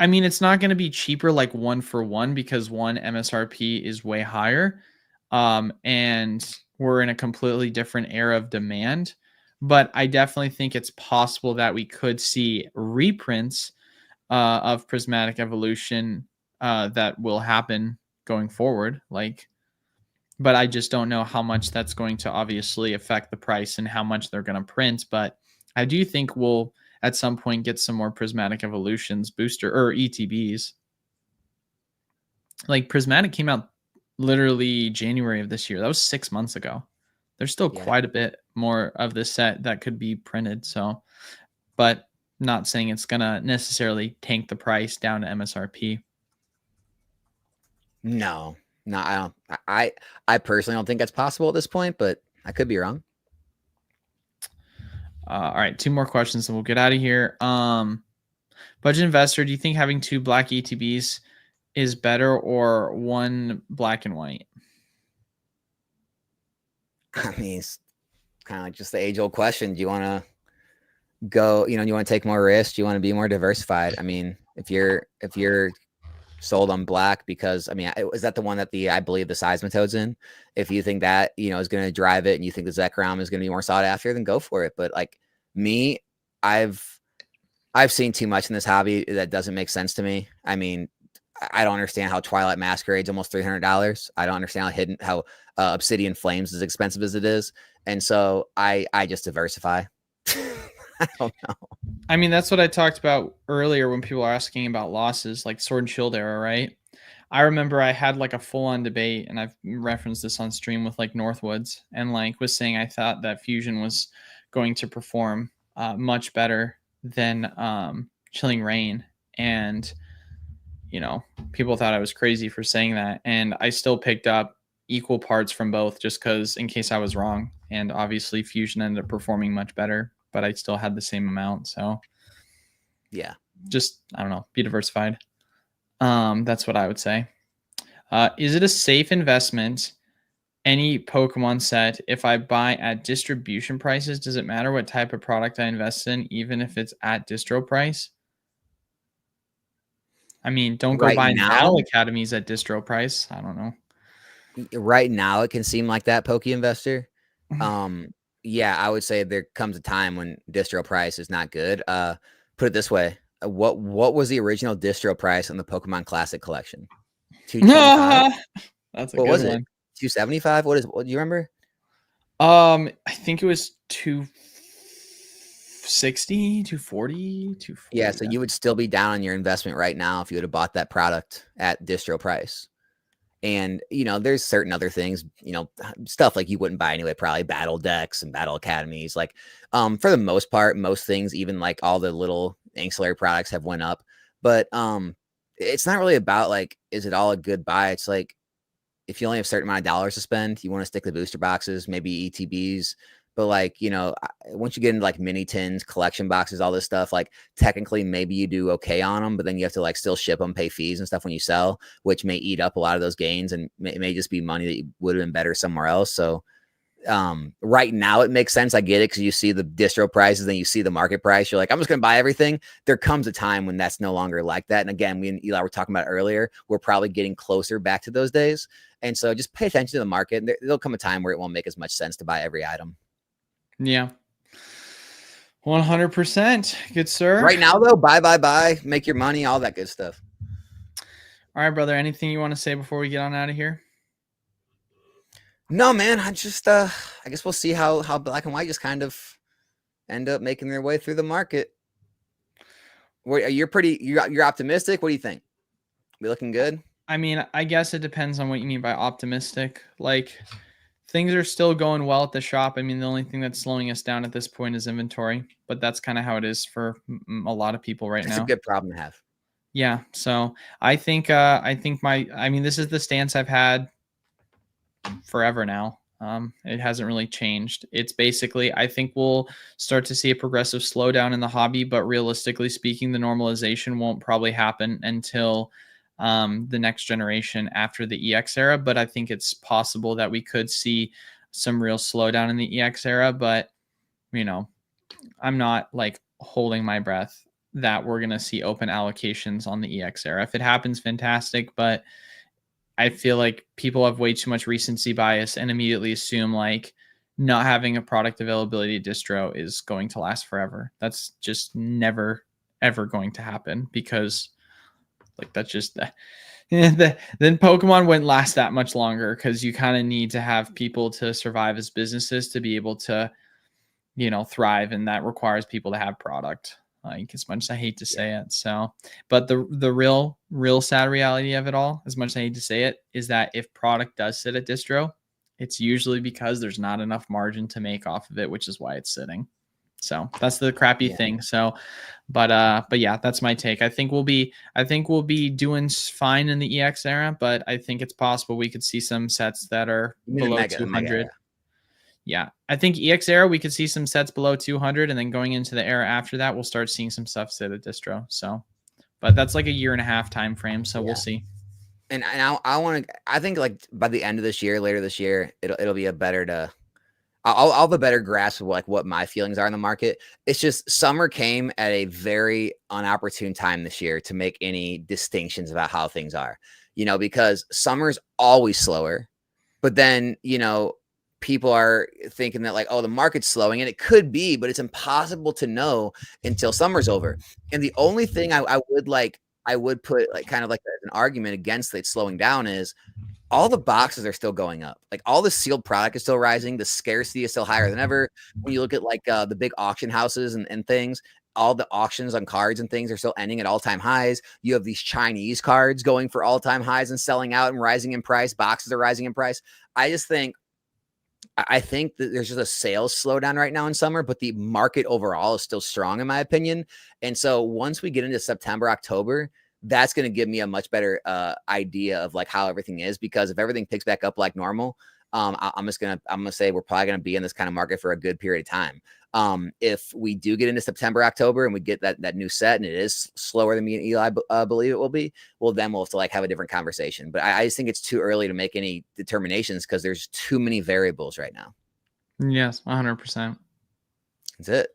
I mean, it's not going to be cheaper like 1-for-1 because one MSRP is way higher. And we're in a completely different era of demand. But I definitely think it's possible that we could see reprints of Prismatic Evolution that will happen going forward. But I just don't know how much that's going to obviously affect the price and how much they're going to print. But I do think we'll at some point get some more Prismatic Evolutions booster or ETBs. Like Prismatic came out literally January of this year. That was 6 months ago. There's still quite a bit more of this set that could be printed. So, but not saying it's going to necessarily tank the price down to MSRP. No, I don't. I personally don't think that's possible at this point, but I could be wrong. All right, 2 more questions and we'll get out of here. Budget investor, do you think having 2 black ETBs is better or 1 black and white? I mean, it's kind of like just the age-old question. Do you want to go? You want to take more risks? Do you want to be more diversified? I mean, if you're sold on black because, I mean, is that the one that I believe the Seismitoad's in? If you think that, is going to drive it and you think the Zekrom is going to be more sought after, then go for it. But like me, I've seen too much in this hobby that doesn't make sense to me. I mean, I don't understand how Twilight Masquerade's almost $300. I don't understand how Obsidian Flames is as expensive as it is. And so I just diversify. I don't know. I mean, that's what I talked about earlier when people are asking about losses, like Sword and Shield era, right? I remember I had like a full-on debate, and I've referenced this on stream with like Northwoods, and like was saying I thought that Fusion was going to perform much better than Chilling Reign, and people thought I was crazy for saying that, and I still picked up equal parts from both just because in case I was wrong, and obviously Fusion ended up performing much better, but I still had the same amount. So yeah, just, I don't know, be diversified. That's what I would say. Is it a safe investment? Any Pokemon set, if I buy at distribution prices, does it matter what type of product I invest in, even if it's at distro price? I mean, don't go buying Battle Academies at distro price. I don't know. Right now, it can seem like that, Poke Investor. Yeah, I would say there comes a time when distro price is not good. Put it this way: what was the original distro price on the Pokemon Classic Collection? $225. That's a good one. $275. What do you remember? I think it was $260, $240, $240. Yeah, so you would still be down on your investment right now if you would have bought that product at distro price. And, there's certain other things, stuff like you wouldn't buy anyway, probably battle decks and battle academies. Like, for the most part, most things, even like all the little ancillary products have went up. But it's not really about like, is it all a good buy? It's like, if you only have a certain amount of dollars to spend, you want to stick to booster boxes, maybe ETBs. But like, once you get into like mini tins, collection boxes, all this stuff, like technically maybe you do okay on them, but then you have to like still ship them, pay fees and stuff when you sell, which may eat up a lot of those gains and it may just be money that would have been better somewhere else. So right now it makes sense. I get it because you see the distro prices, then you see the market price. You're like, I'm just going to buy everything. There comes a time when that's no longer like that. And again, we and Eli were talking about earlier, we're probably getting closer back to those days. And so just pay attention to the market. And there'll come a time where it won't make as much sense to buy every item. Yeah. 100%. Good, sir. Right now, though, buy, make your money, all that good stuff. All right, brother. Anything you want to say before we get on out of here? No, man. I just, I guess we'll see how black and white just kind of end up making their way through the market. You're optimistic. What do you think? We looking good? I mean, I guess it depends on what you mean by optimistic. Like, things are still going well at the shop. I mean, the only thing that's slowing us down at this point is inventory, but that's kind of how it is for a lot of people right now. It's a good problem to have. Yeah. So I think this is the stance I've had forever now. It hasn't really changed. It's basically, I think we'll start to see a progressive slowdown in the hobby, but realistically speaking, the normalization won't probably happen until the next generation after the EX era. But I think it's possible that we could see some real slowdown in the EX era. But, you know, I'm not like holding my breath that we're going to see open allocations on the EX era. If it happens, fantastic. But I feel like people have way too much recency bias and immediately assume like not having a product availability distro is going to last forever. That's just never, ever going to happen because like that's just then Pokemon wouldn't last that much longer because you kind of need to have people to survive as businesses to be able to, you know, thrive. And that requires people to have product. Like as much as I hate to say it. So, but the real sad reality of it all, as much as I hate to say it, is that if product does sit at distro, it's usually because there's not enough margin to make off of it, which is why it's sitting. So that's the crappy thing. So, but yeah, that's my take. I think we'll be doing fine in the EX era, but I think it's possible we could see some sets that are below 200. Yeah, I think EX era, we could see some sets below 200, and then going into the era after that, we'll start seeing some stuff sit at distro. So, but that's like a 1.5 year time frame. So we'll see. And I think like by the end of this year, later this year, it'll be a better I'll have a better grasp of like what my feelings are in the market. It's just summer came at a very unopportune time this year to make any distinctions about how things are, you know, because summer's always slower, but then, you know, people are thinking that like, oh, the market's slowing, and it could be, but it's impossible to know until summer's over. And the only thing I would put like kind of like an argument against it slowing down is all the boxes are still going up. Like all the sealed product is still rising. The scarcity is still higher than ever. When you look at like the big auction houses and things, all the auctions on cards and things are still ending at all-time highs. You have these Chinese cards going for all-time highs and selling out and rising in price. Boxes are rising in price. I think that there's just a sales slowdown right now in summer, but the market overall is still strong in my opinion. And so once we get into September, October, that's going to give me a much better idea of like how everything is, because if everything picks back up like normal, I'm gonna say we're probably gonna be in this kind of market for a good period of time. If we do get into September, October, and we get that new set, and it is slower than me and Eli believe it will be, well, then we'll have to like have a different conversation. But I just think it's too early to make any determinations because there's too many variables right now. Yes, 100%. That's it.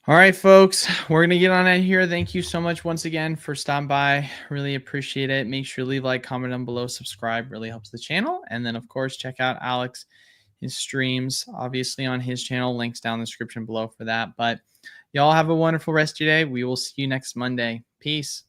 All right, folks, we're going to get on out here. Thank you so much once again for stopping by. Really appreciate it. Make sure to leave a like, comment down below, subscribe. Really helps the channel. And then, of course, check out Alex, his streams, obviously on his channel. Links down in the description below for that. But y'all have a wonderful rest of your day. We will see you next Monday. Peace.